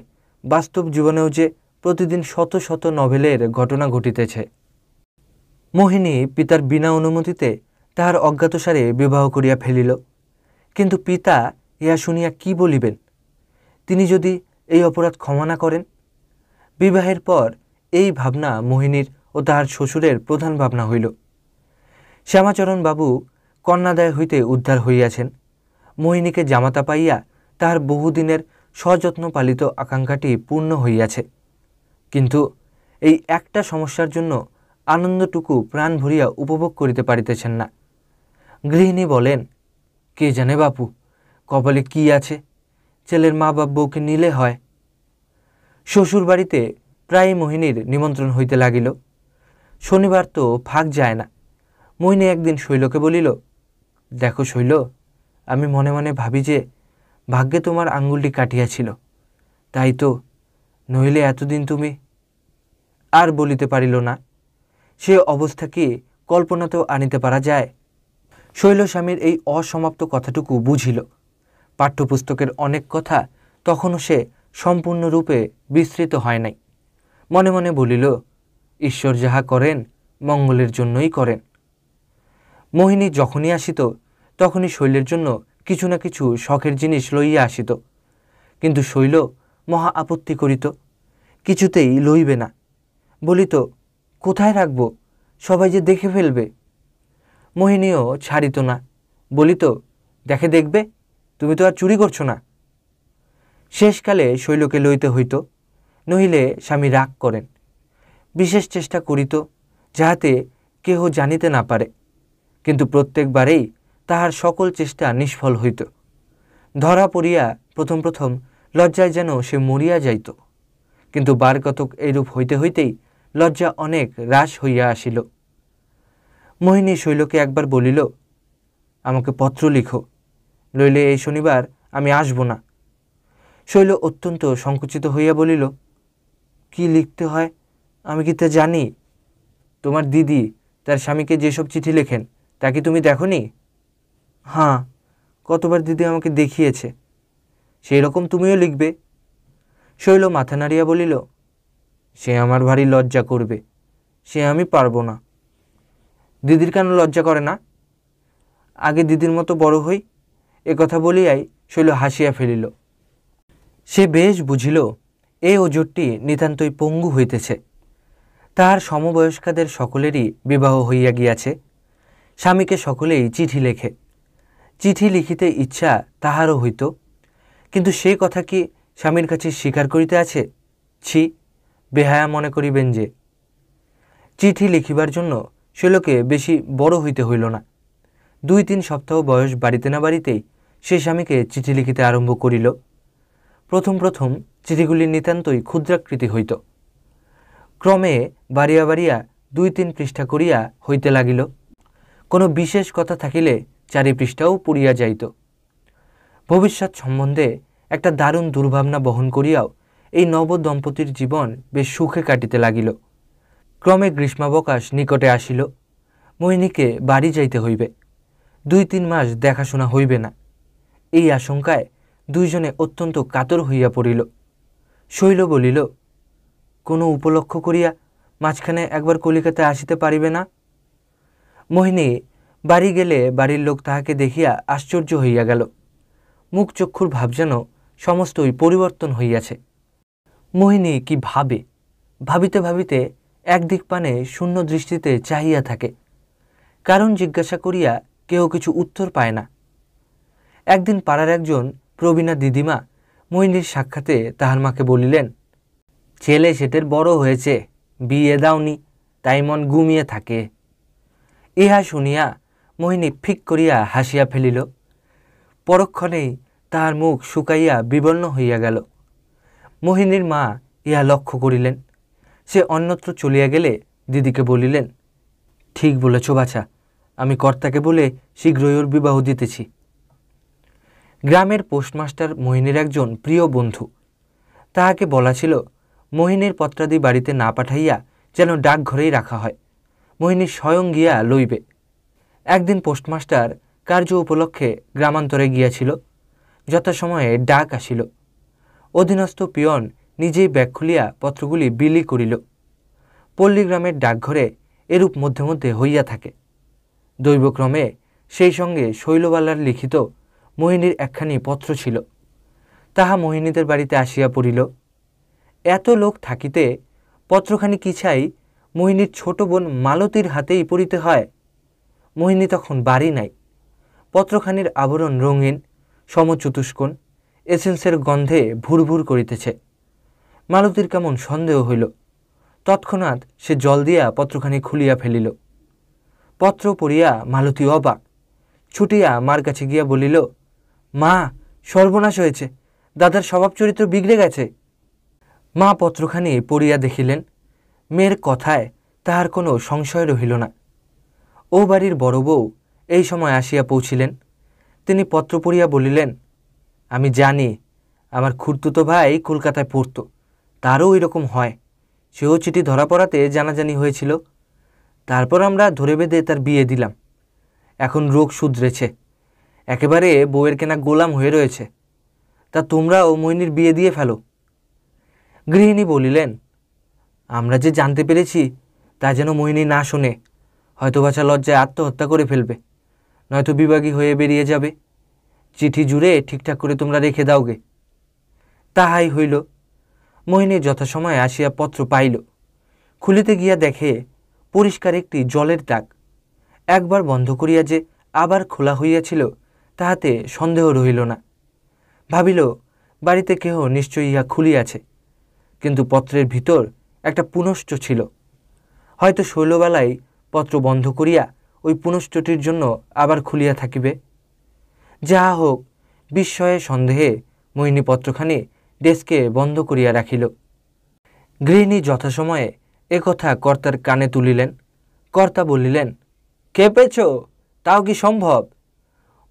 বাস্তব জীবনেও যে প্রতিদিন শত শত নভেলের ঘটনা ঘটিতেছে। মোহিনী পিতার বিনা অনুমতিতে তাহার অজ্ঞাতসারে বিবাহ করিয়া ফেলিল। কিন্তু পিতা ইহা শুনিয়া কি বলিবেন? তিনি যদি এই অপরাধ ক্ষমা না করেন? বিবাহের পর এই ভাবনা মোহিনীর ও তাহার শ্বশুরের প্রধান ভাবনা হইল। শ্যামাচরণ বাবু কন্যাদায় হইতে উদ্ধার হইয়াছেন। মোহিনীকে জামাতা পাইয়া তাহার বহুদিনের সযত্ন পালিত আকাঙ্ক্ষাটি পূর্ণ হইয়াছে। কিন্তু এই একটা সমস্যার জন্য আনন্দটুকু প্রাণ ভরিয়া উপভোগ করিতে পারিতেছেন না। গৃহিণী বলেন, কে জানে বাপু, কপালে কি আছে, ছেলের মা বাপ বউকে নিলে হয়। শ্বশুর বাড়িতে প্রায় মোহিনীর নিমন্ত্রণ হইতে লাগিল। শনিবার তো ফাঁক যায় না। মোহিনী একদিন শৈলকে বলিল, দেখো শৈল, আমি মনে মনে ভাবি যে ভাগ্যে তোমার আঙ্গুলটি কাটিয়াছিল, তাই তো, নইলে এতদিন তুমি। আর বলিতে পারিল না। সে অবস্থা কি কল্পনাতেও আনিতে পারা যায়? শৈল স্বামীর এই অসমাপ্ত কথাটুকু বুঝিল। পাঠ্যপুস্তকের অনেক কথা তখনও সে সম্পূর্ণরূপে বিস্তৃত হয় নাই। মনে মনে বলিল, ঈশ্বর যাহা করেন মঙ্গলের জন্যই করেন। মোহিনী যখনই আসিত তখনই শৈলের জন্য কিছু না কিছু শখের জিনিস লইয়া আসিত। কিন্তু শৈল মহা আপত্তি করিত, কিছুতেই লইবে না। বলিত, কোথায় রাখব, সবাই যে দেখে ফেলবে। মোহিনীও ছাড়িত না, বলিত, দেখবে, তুমি তো আর চুরি করছো না। শেষকালে শৈলকে লইতে হইত, নহিলে স্বামী রাগ করেন। বিশেষ চেষ্টা করিত যাহাতে কেহ জানিতে না পারে, কিন্তু প্রত্যেকবারেই তাহার সকল চেষ্টা নিষ্ফল হইত। ধরা পড়িয়া প্রথম প্রথম লজ্জায় যেন সে মরিয়া যাইত, কিন্তু বার কতক এইরূপ হইতে হইতেই লজ্জা অনেক হ্রাস হইয়া আসিল। মোহিনী শৈলকে একবার বলিল, আমাকে পত্র লিখো, লইলে এই শনিবার আমি আসব না। শৈল অত্যন্ত সংকুচিত হইয়া বলিল, কি লিখতে হয় আমি কি তা জানি? তোমার দিদি তার স্বামীকে যেসব চিঠি লেখেন তা কি তুমি দেখনি? হ্যাঁ, কতবার দিদি আমাকে দেখিয়েছে। সেই রকম তুমিও লিখবে। শৈল মাথা নাড়িয়া বলিল, সে আমার ভারী লজ্জা করবে, সে আমি পারবো না। দিদির কেন লজ্জা করে না? আগে দিদির মতো বড় হই। কথা বলিয়াই শৈল হাসিয়া ফেলিল। সে বেশ বুঝিল এই ওজরটি নিতান্তই পঙ্গু হইতেছে। তাহার সমবয়স্কাদের সকলেরই বিবাহ হইয়া গিয়াছে। স্বামীকে সকলেই চিঠি লেখে। চিঠি লিখিতে ইচ্ছা তাহারও হইত, কিন্তু সে কথা কি স্বামীর কাছে স্বীকার করিতে আছে? ছি, বেহায়া মনে করিবেন যে। চিঠি লিখিবার জন্য শৈলকে বেশি বড় হইতে হইল না। 2-3 সপ্তাহ বয়স বাড়িতে না বাড়িতেই সে স্বামীকে চিঠি লিখিতে আরম্ভ করিল। প্রথম প্রথম চিঠিগুলি নিতান্তই ক্ষুদ্রাকৃতি হইত। ক্রমে বাড়িয়া বাড়িয়া 2-3 পৃষ্ঠা করিয়া হইতে লাগিল। কোনো বিশেষ কথা থাকিলে 4 পৃষ্ঠাও পড়িয়া যাইত। ভবিষ্যৎ সম্বন্ধে একটা দারুণ দুর্ভাবনা বহন করিয়াও এই নব দম্পতির জীবন বেশ সুখে কাটিতে লাগিল। ক্রমে গ্রীষ্মাবকাশ নিকটে আসিল। মোহিনীকে বাড়ি যাইতে হইবে। 2-3 মাস দেখাশোনা হইবে না, এই আশঙ্কায় দুইজনে অত্যন্ত কাতর হইয়া পড়িল। শৈল বলিল, কোনো উপলক্ষ করিয়া মাঝখানে একবার কলিকাতায় আসিতে পারিবে না? মোহিনী বাড়ি গেলে বাড়ির লোক তাহাকে দেখিয়া আশ্চর্য হইয়া গেল। মুখ চক্ষুর ভাব যেন সমস্তই পরিবর্তন হইয়াছে। মোহিনী কি ভাবে, ভাবিতে ভাবিতে একদিক পানে শূন্য দৃষ্টিতে চাহিয়া থাকে। কারণ জিজ্ঞাসা করিয়া কেহ কিছু উত্তর পায় না। একদিন পাড়ার একজন প্রবীণা দিদিমা মোহিনীর সাক্ষাতে তাহার মাকে বলিলেন, ছেলে সেটের বড় হয়েছে, বিয়ে দাওনি, তাই মন ঘুমিয়ে থাকে। ইহা শুনিয়া মোহিনী ফিক করিয়া হাসিয়া ফেলিল। পরক্ষণেই তাহার মুখ শুকাইয়া বিবর্ণ হইয়া গেল। মোহিনীর মা ইহা লক্ষ্য করিলেন। সে অন্যত্র চলিয়া গেলে দিদিকে বলিলেন, ঠিক বলেছ বাছা, আমি কর্তাকে বলে শীঘ্রই ওর বিবাহ দিতেছি। গ্রামের পোস্টমাস্টার মোহিনীর একজন প্রিয় বন্ধু। তাহাকে বলা ছিল মোহিনীর পত্রাদি বাড়িতে না পাঠাইয়া যেন ডাকঘরেই রাখা হয়, মোহিনী স্বয়ং গিয়া লইবে। একদিন পোস্টমাস্টার কার্য উপলক্ষে গ্রামান্তরে গিয়াছিল। যথাসময়ে ডাক আসিল। অধীনস্থ পিয়ন নিজেই ব্যাগ খুলিয়া পত্রগুলি বিলি করিল। পল্লীগ্রামের ডাকঘরে এরূপ মধ্যে মধ্যে হইয়া থাকে। দৈবক্রমে সেই সঙ্গে শৈলবালার লিখিত মোহিনীর একখানি পত্র ছিল। তাহা মোহিনীদের বাড়িতে আসিয়া পড়িল। এত লোক থাকিতে পত্রখানি কিছাই মোহিনীর ছোট বোন মালতীর হাতেই পড়িতে হয়। মোহিনী তখন বাড়ি নাই। পত্রখানির আবরণ রঙিন, সমচতুষ্কোণ, এসেন্সের গন্ধে ভুরভুর করিতেছে। মালতীর কেমন সন্দেহ হইল। তৎক্ষণাৎ সে জল দিয়া পত্রখানি খুলিয়া ফেলিল। পত্র পড়িয়া মালতী অবাক। ছুটিয়া মার কাছে গিয়া বলিল, মা, সর্বনাশ হয়েছে, দাদার স্বভাব চরিত্র বিগড়ে গেছে। মা পত্রখানি পড়িয়া দেখিলেন। মেয়ের কথায় তাহার কোনো সংশয় রহিল না। ও বাড়ির বড় বউ এই সময় আসিয়া পৌঁছিলেন। তিনি পত্র পড়িয়া বলিলেন, আমি জানি আমার খুড়তুতো ভাই কলকাতায় পড়ত, তারও ওই রকম হয়। সেও চিঠি ধরা পড়াতে জানাজানি হয়েছিল। তারপর আমরা ধরে বেঁধে তার বিয়ে দিলাম। এখন রোগ শুধরেছে, একেবারে বউয়ের কেনা গোলাম হয়ে রয়েছে। তা তোমরাও মোহিনীর বিয়ে দিয়ে ফেলো। গৃহিণী বলিলেন, আমরা যে জানতে পেরেছি তা যেন মোহিনী না শোনে। হয়তো বাছা লজ্জায় আত্মহত্যা করে ফেলবে, নয়তো বিভাগী হয়ে বেরিয়ে যাবে। চিঠি জুড়ে ঠিকঠাক করে তোমরা রেখে দাওগে। তাহাই হইল। মোহিনী যথাসময়ে আসিয়া পত্র পাইল। খুলিতে গিয়া দেখে পরিষ্কার একটি জলের দাগ। একবার বন্ধ করিয়া যে আবার খোলা হইয়াছিল তাহাতে সন্দেহ রহিল না। ভাবিল বাড়িতে কেহ নিশ্চয়ই ইহা খুলিয়াছে, কিন্তু পত্রের ভিতর একটা পুনশ্চ ছিল। হয়তো শৈলবালাই পত্র বন্ধ করিয়া ওই পুনশ্চটির জন্য আবার খুলিয়া থাকিবে। যাহা হোক, বিস্ময়ে সন্দেহে মোহিনী পত্রখানি ডেস্কে বন্ধ করিয়া রাখিল। গৃহিণী যথাসময়ে একথা কর্তার কানে তুলিলেন। কর্তা বলিলেন, কে পেয়েছ? তাও কি সম্ভব?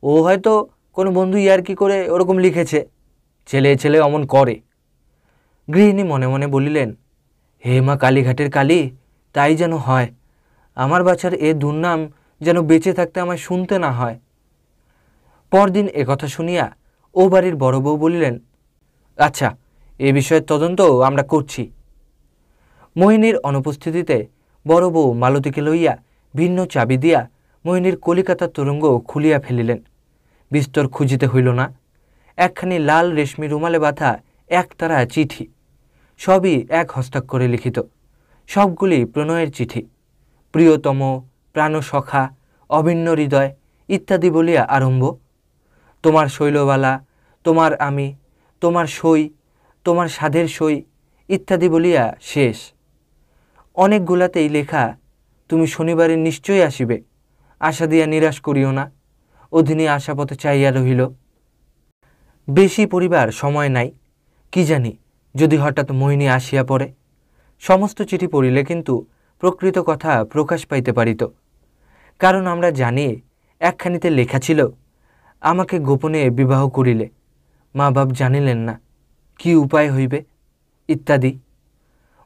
ও হয়তো কোনো বন্ধু ইয়ার্কি করে ওরকম লিখেছে, ছেলে ছেলে অমন করে। গৃহিণী মনে মনে বলিলেন, হে মা কালীঘাটের কালী, তাই যেন হয়। আমার বাচ্চার এ দুর্নাম যেন বেঁচে থাকতে আমায় শুনতে না হয়। পরদিন একথা শুনিয়া ও বাড়ির বড় বউ বলিলেন, আচ্ছা, এ বিষয়ের তদন্ত আমরা করছি। মোহিনীর অনুপস্থিতিতে বড় বউ মালতীকে লইয়া ভিন্ন চাবি দিয়া মোহিনীর কলিকাতার তোরঙ্গ খুলিয়া ফেলিলেন। বিস্তর খুঁজিতে হইল না। একখানি লাল রেশমি রুমালে বাঁধা একতারা চিঠি, সবই এক হস্তাক্ষরে লিখিত, সবগুলি প্রণয়ের চিঠি। প্রিয়তম, প্রাণসখা, অভিন্ন হৃদয় ইত্যাদি বলিয়া আরম্ভ। তোমার শৈলবালা, তোমার আমি, তোমার সই, তোমার সাধের সই ইত্যাদি বলিয়া শেষ। অনেকগুলাতেই লেখা, তুমি শনিবারে নিশ্চয়ই আসিবে, আশা দিয়া নিরাশ করিও না। অধীনে আশাপথে চাইয়া রহিল। বেশি পড়িবার সময় নাই। কি জানি যদি হঠাৎ মোহিনী আসিয়া পড়ে। সমস্ত চিঠি পড়িলে কিন্তু প্রকৃত কথা প্রকাশ পাইতে পারিত। কারণ আমরা জানি একখানিতে লেখা ছিল, আমাকে গোপনে বিবাহ করিলে মা বাপ জানিলেন না, কি উপায় হইবে ইত্যাদি।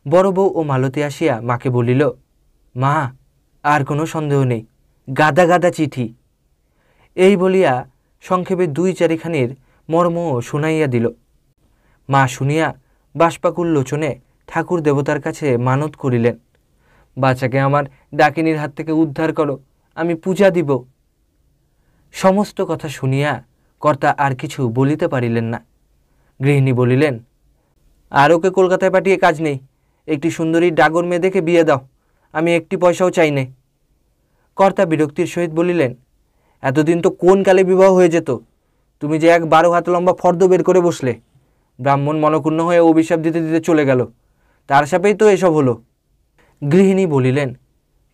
বড় বউ ও মালতী আসিয়া মাকে বলিল, মা, আর কোনো সন্দেহ নেই, গাদা গাদা চিঠি। এই বলিয়া সংক্ষেপে 2-4খানির মর্ম শুনাইয়া দিল। মা শুনিয়া বাষ্পাকুল লোচনে ঠাকুর দেবতার কাছে মানত করিলেন, বাচ্চাকে আমার ডাকিনীর হাত থেকে উদ্ধার করো, আমি পূজা দিব। সমস্ত কথা শুনিয়া কর্তা আর কিছু বলিতে পারিলেন না। গৃহিণী বলিলেন, আর ওকে কলকাতায় পাঠিয়ে কাজ নেই, একটি সুন্দরী ডাগর মেয়ে দেখে বিয়ে দাও, আমি একটি পয়সাও চাই নে। কর্তা বিরক্তির সহিত বলিলেন, এতদিন তো কোন কালে বিবাহ হয়ে যেত, তুমি যে এক 12 হাত লম্বা ফর্দ বের করে বসলে। ব্রাহ্মণ মনক্ষুণ্ণ হয়ে অভিশাপ দিতে দিতে চলে গেল, তার সাপেই তো এসব হলো। গৃহিণী বলিলেন,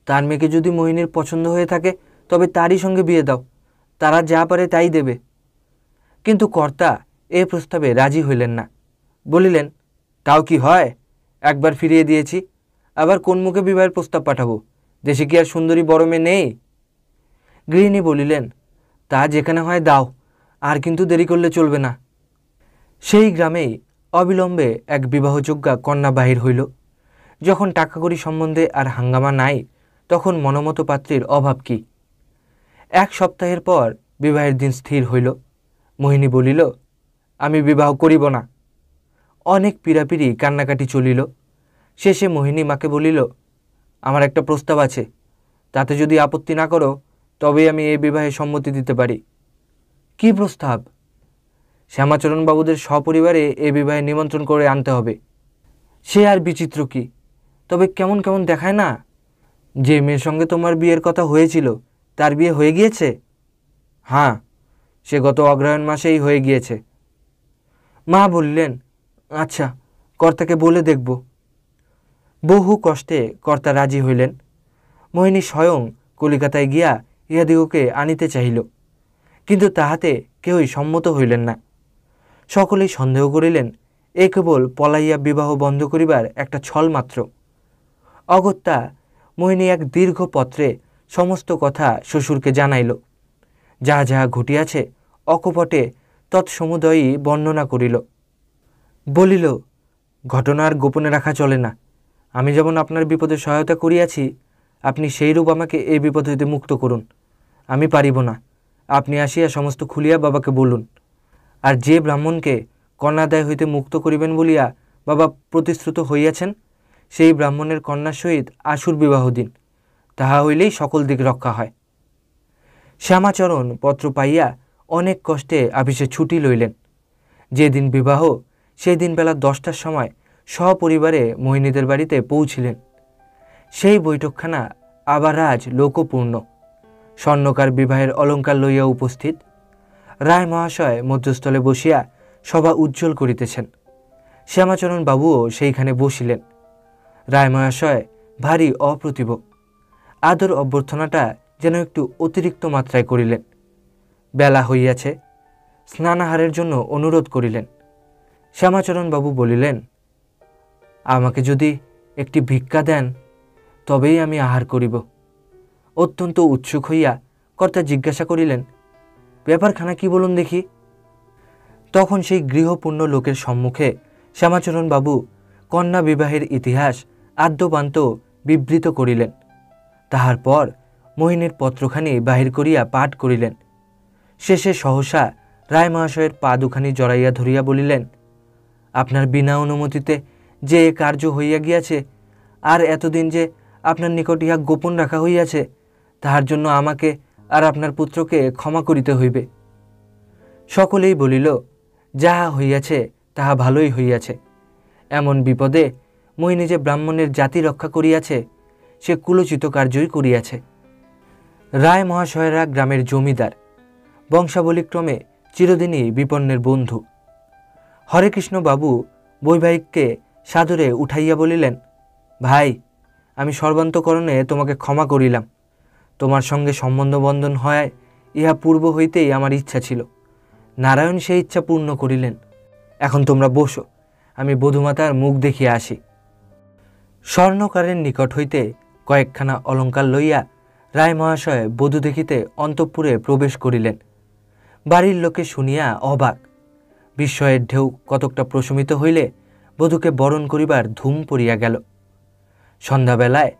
তার মেয়েকে যদি মোহিনীর পছন্দ হয়ে থাকে তবে তারই সঙ্গে বিয়ে দাও, তারা যা পারে তাই দেবে। কিন্তু কর্তা এ প্রস্তাবে রাজি হইলেন না। বলিলেন, তাও কি হয়, একবার ফিরিয়ে দিয়েছি, আবার কোন মুখে বিবাহের প্রস্তাব পাঠাবো? দেশে কি আর সুন্দরী বড় মেয়ে নেই? গৃহিণী বলিলেন, তা যেখানে হয় দাও, আর কিন্তু দেরি করলে চলবে না। সেই গ্রামেই অবিলম্বে এক বিবাহযোগ্যা কন্যা বাহির হইল। যখন টাকাকড়ি সম্বন্ধে আর হাঙ্গামা নাই, তখন মনমতো পাত্রীর অভাব কি। 1 সপ্তাহের পর বিবাহের দিন স্থির হইল। মোহিনী বলিল, আমি বিবাহ করিব না। অনেক পীড়াপিড়ি কান্নাকাটি চলিল। শেষে মোহিনী মাকে বলিল, আমার একটা প্রস্তাব আছে, তাতে যদি আপত্তি না করো তবেই আমি এই বিবাহে সম্মতি দিতে পারি। কি প্রস্তাব? শ্যামাচরণবাবুদের সপরিবারে এ বিবাহে নিমন্ত্রণ করে আনতে হবে। সে আর বিচিত্র কি, তবে কেমন কেমন দেখায় না? যে মেয়ের সঙ্গে তোমার বিয়ের কথা হয়েছিল তার বিয়ে হয়ে গিয়েছে? হ্যাঁ, সে গত অগ্রহায়ণ মাসেই হয়ে গিয়েছে। মা বললেন, আচ্ছা, কর্তাকে বলে দেখব। বহু কষ্টে কর্তা রাজি হইলেন। মোহিনী স্বয়ং কলিকাতায় গিয়া ইহাদিগকে আনিতে চাহিল, কিন্তু তাহাতে কেহই সম্মত হইলেন না। সকলেই সন্দেহ করিলেন এ কেবল পলাইয়া বিবাহ বন্ধ করিবার একটা ছল মাত্র। অগত্যা মোহিনী এক দীর্ঘ পত্রে সমস্ত কথা শ্বশুরকে জানাইল। যাহা যাহা ঘটিয়াছে অকপটে তৎসমুদয়ই বর্ণনা করিল। বলিল, ঘটনার গোপনে রাখা চলে না। আমি যেমন আপনার বিপদে সহায়তা করিয়াছি, আপনি সেইরূপ আমাকে এই বিপদ হইতে মুক্ত করুন। আমি পারিব না, আপনি আসিয়া সমস্ত খুলিয়া বাবাকে বলুন। আর যে ব্রাহ্মণকে কন্যাদায় হইতে মুক্ত করিবেন বলিয়া বাবা প্রতিশ্রুত হইয়াছেন, সেই ব্রাহ্মণের কন্যার সহিত আশুর বিবাহ দিন, তাহা হইলেই সকল দিক রক্ষা হয়। শ্যামাচরণ পত্র পাইয়া অনেক কষ্টে আপিসে ছুটি লইলেন। যেদিন বিবাহ সেই দিন বেলা 10টার সময় সপরিবারে মোহিনীদের বাড়িতে পৌঁছিলেন। সেই বৈঠকখানা আবার আজ লোকপূর্ণ। স্বর্ণকার বিবাহের অলঙ্কার লইয়া উপস্থিত। রায় মহাশয় মধ্যস্থলে বসিয়া সভা উজ্জ্বল করিতেছেন। শ্যামাচরণ বাবুও সেইখানে বসিলেন। রায় মহাশয় ভারী অপ্রতিভ। আদর অভ্যর্থনাটা যেন একটু অতিরিক্ত মাত্রায় করিলেন। বেলা হইয়াছে, স্নানাহারের জন্য অনুরোধ করিলেন। শ্যামাচরণ বাবু বলিলেন, আমাকে যদি একটি ভিক্ষা দেন তবেই আমি আহার করিব। অত্যন্ত উৎসুক হইয়া কর্তা জিজ্ঞাসা করিলেন, ব্যাপারখানা কি বলুন দেখি। তখন সেই গৃহপূর্ণ লোকের সম্মুখে শ্যামাচরণ বাবু কন্যা বিবাহের ইতিহাস আদ্যপান্ত বিবৃত করিলেন। তাহার পর মোহিনীর পত্রখানি বাহির করিয়া পাঠ করিলেন। শেষে সহসা রায় মহাশয়ের পা দুখানি জড়াইয়া ধরিয়া বলিলেন, আপনার বিনা অনুমতিতে যে এ কার্য হইয়া গিয়াছে, আর এতদিন যে আপনার নিকট ইহা গোপন রাখা হইয়াছে, তাহার জন্য আমাকে আর আপনার পুত্রকে ক্ষমা করিতে হইবে। সকলেই বলিল, যাহা হইয়াছে তাহা ভালোই হইয়াছে। এমন বিপদে মোহিনী যে ব্রাহ্মণের জাতি রক্ষা করিয়াছে, সে কুলোচিত কার্যই করিয়াছে। রায় মহাশয়েরা গ্রামের জমিদার, বংশাবলীক্রমে চিরদিনই বিপন্নের বন্ধু। হরেকৃষ্ণ বাবু বৈবাহিককে সাদরে উঠাইয়া বলিলেন, ভাই, আমি সর্বান্তকরণে তোমাকে ক্ষমা করিলাম। তোমার সঙ্গে সম্বন্ধ বন্ধন হয় ইহা পূর্ব হইতেই আমার ইচ্ছা ছিল। নারায়ণ সেই ইচ্ছা পূর্ণ করিলেন। এখন তোমরা বসো, আমি বধূমাতার মুখ দেখিয়া আসি। স্বর্ণকারের নিকট হইতে কয়েকখানা অলঙ্কার লইয়া রায় মহাশয় বধূ দেখিতে অন্তঃপুরে প্রবেশ করিলেন। বাড়ির লোকে শুনিয়া অবাক। বিস্ময়ের ঢেউ কতকটা প্রশমিত হইলে বধূকে বরণ করিবার ধুম পড়িয়া গেল। সন্ধ্যাবেলায়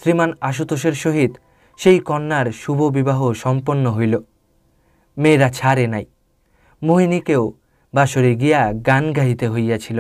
শ্রীমান আশুতোষের সহিত সেই কন্যার শুভ বিবাহ সম্পন্ন হইল। মেয়েরা ছাড়ে নাই। মোহিনীকেও বাসরে গিয়া গান গাহিতে হইয়াছিল।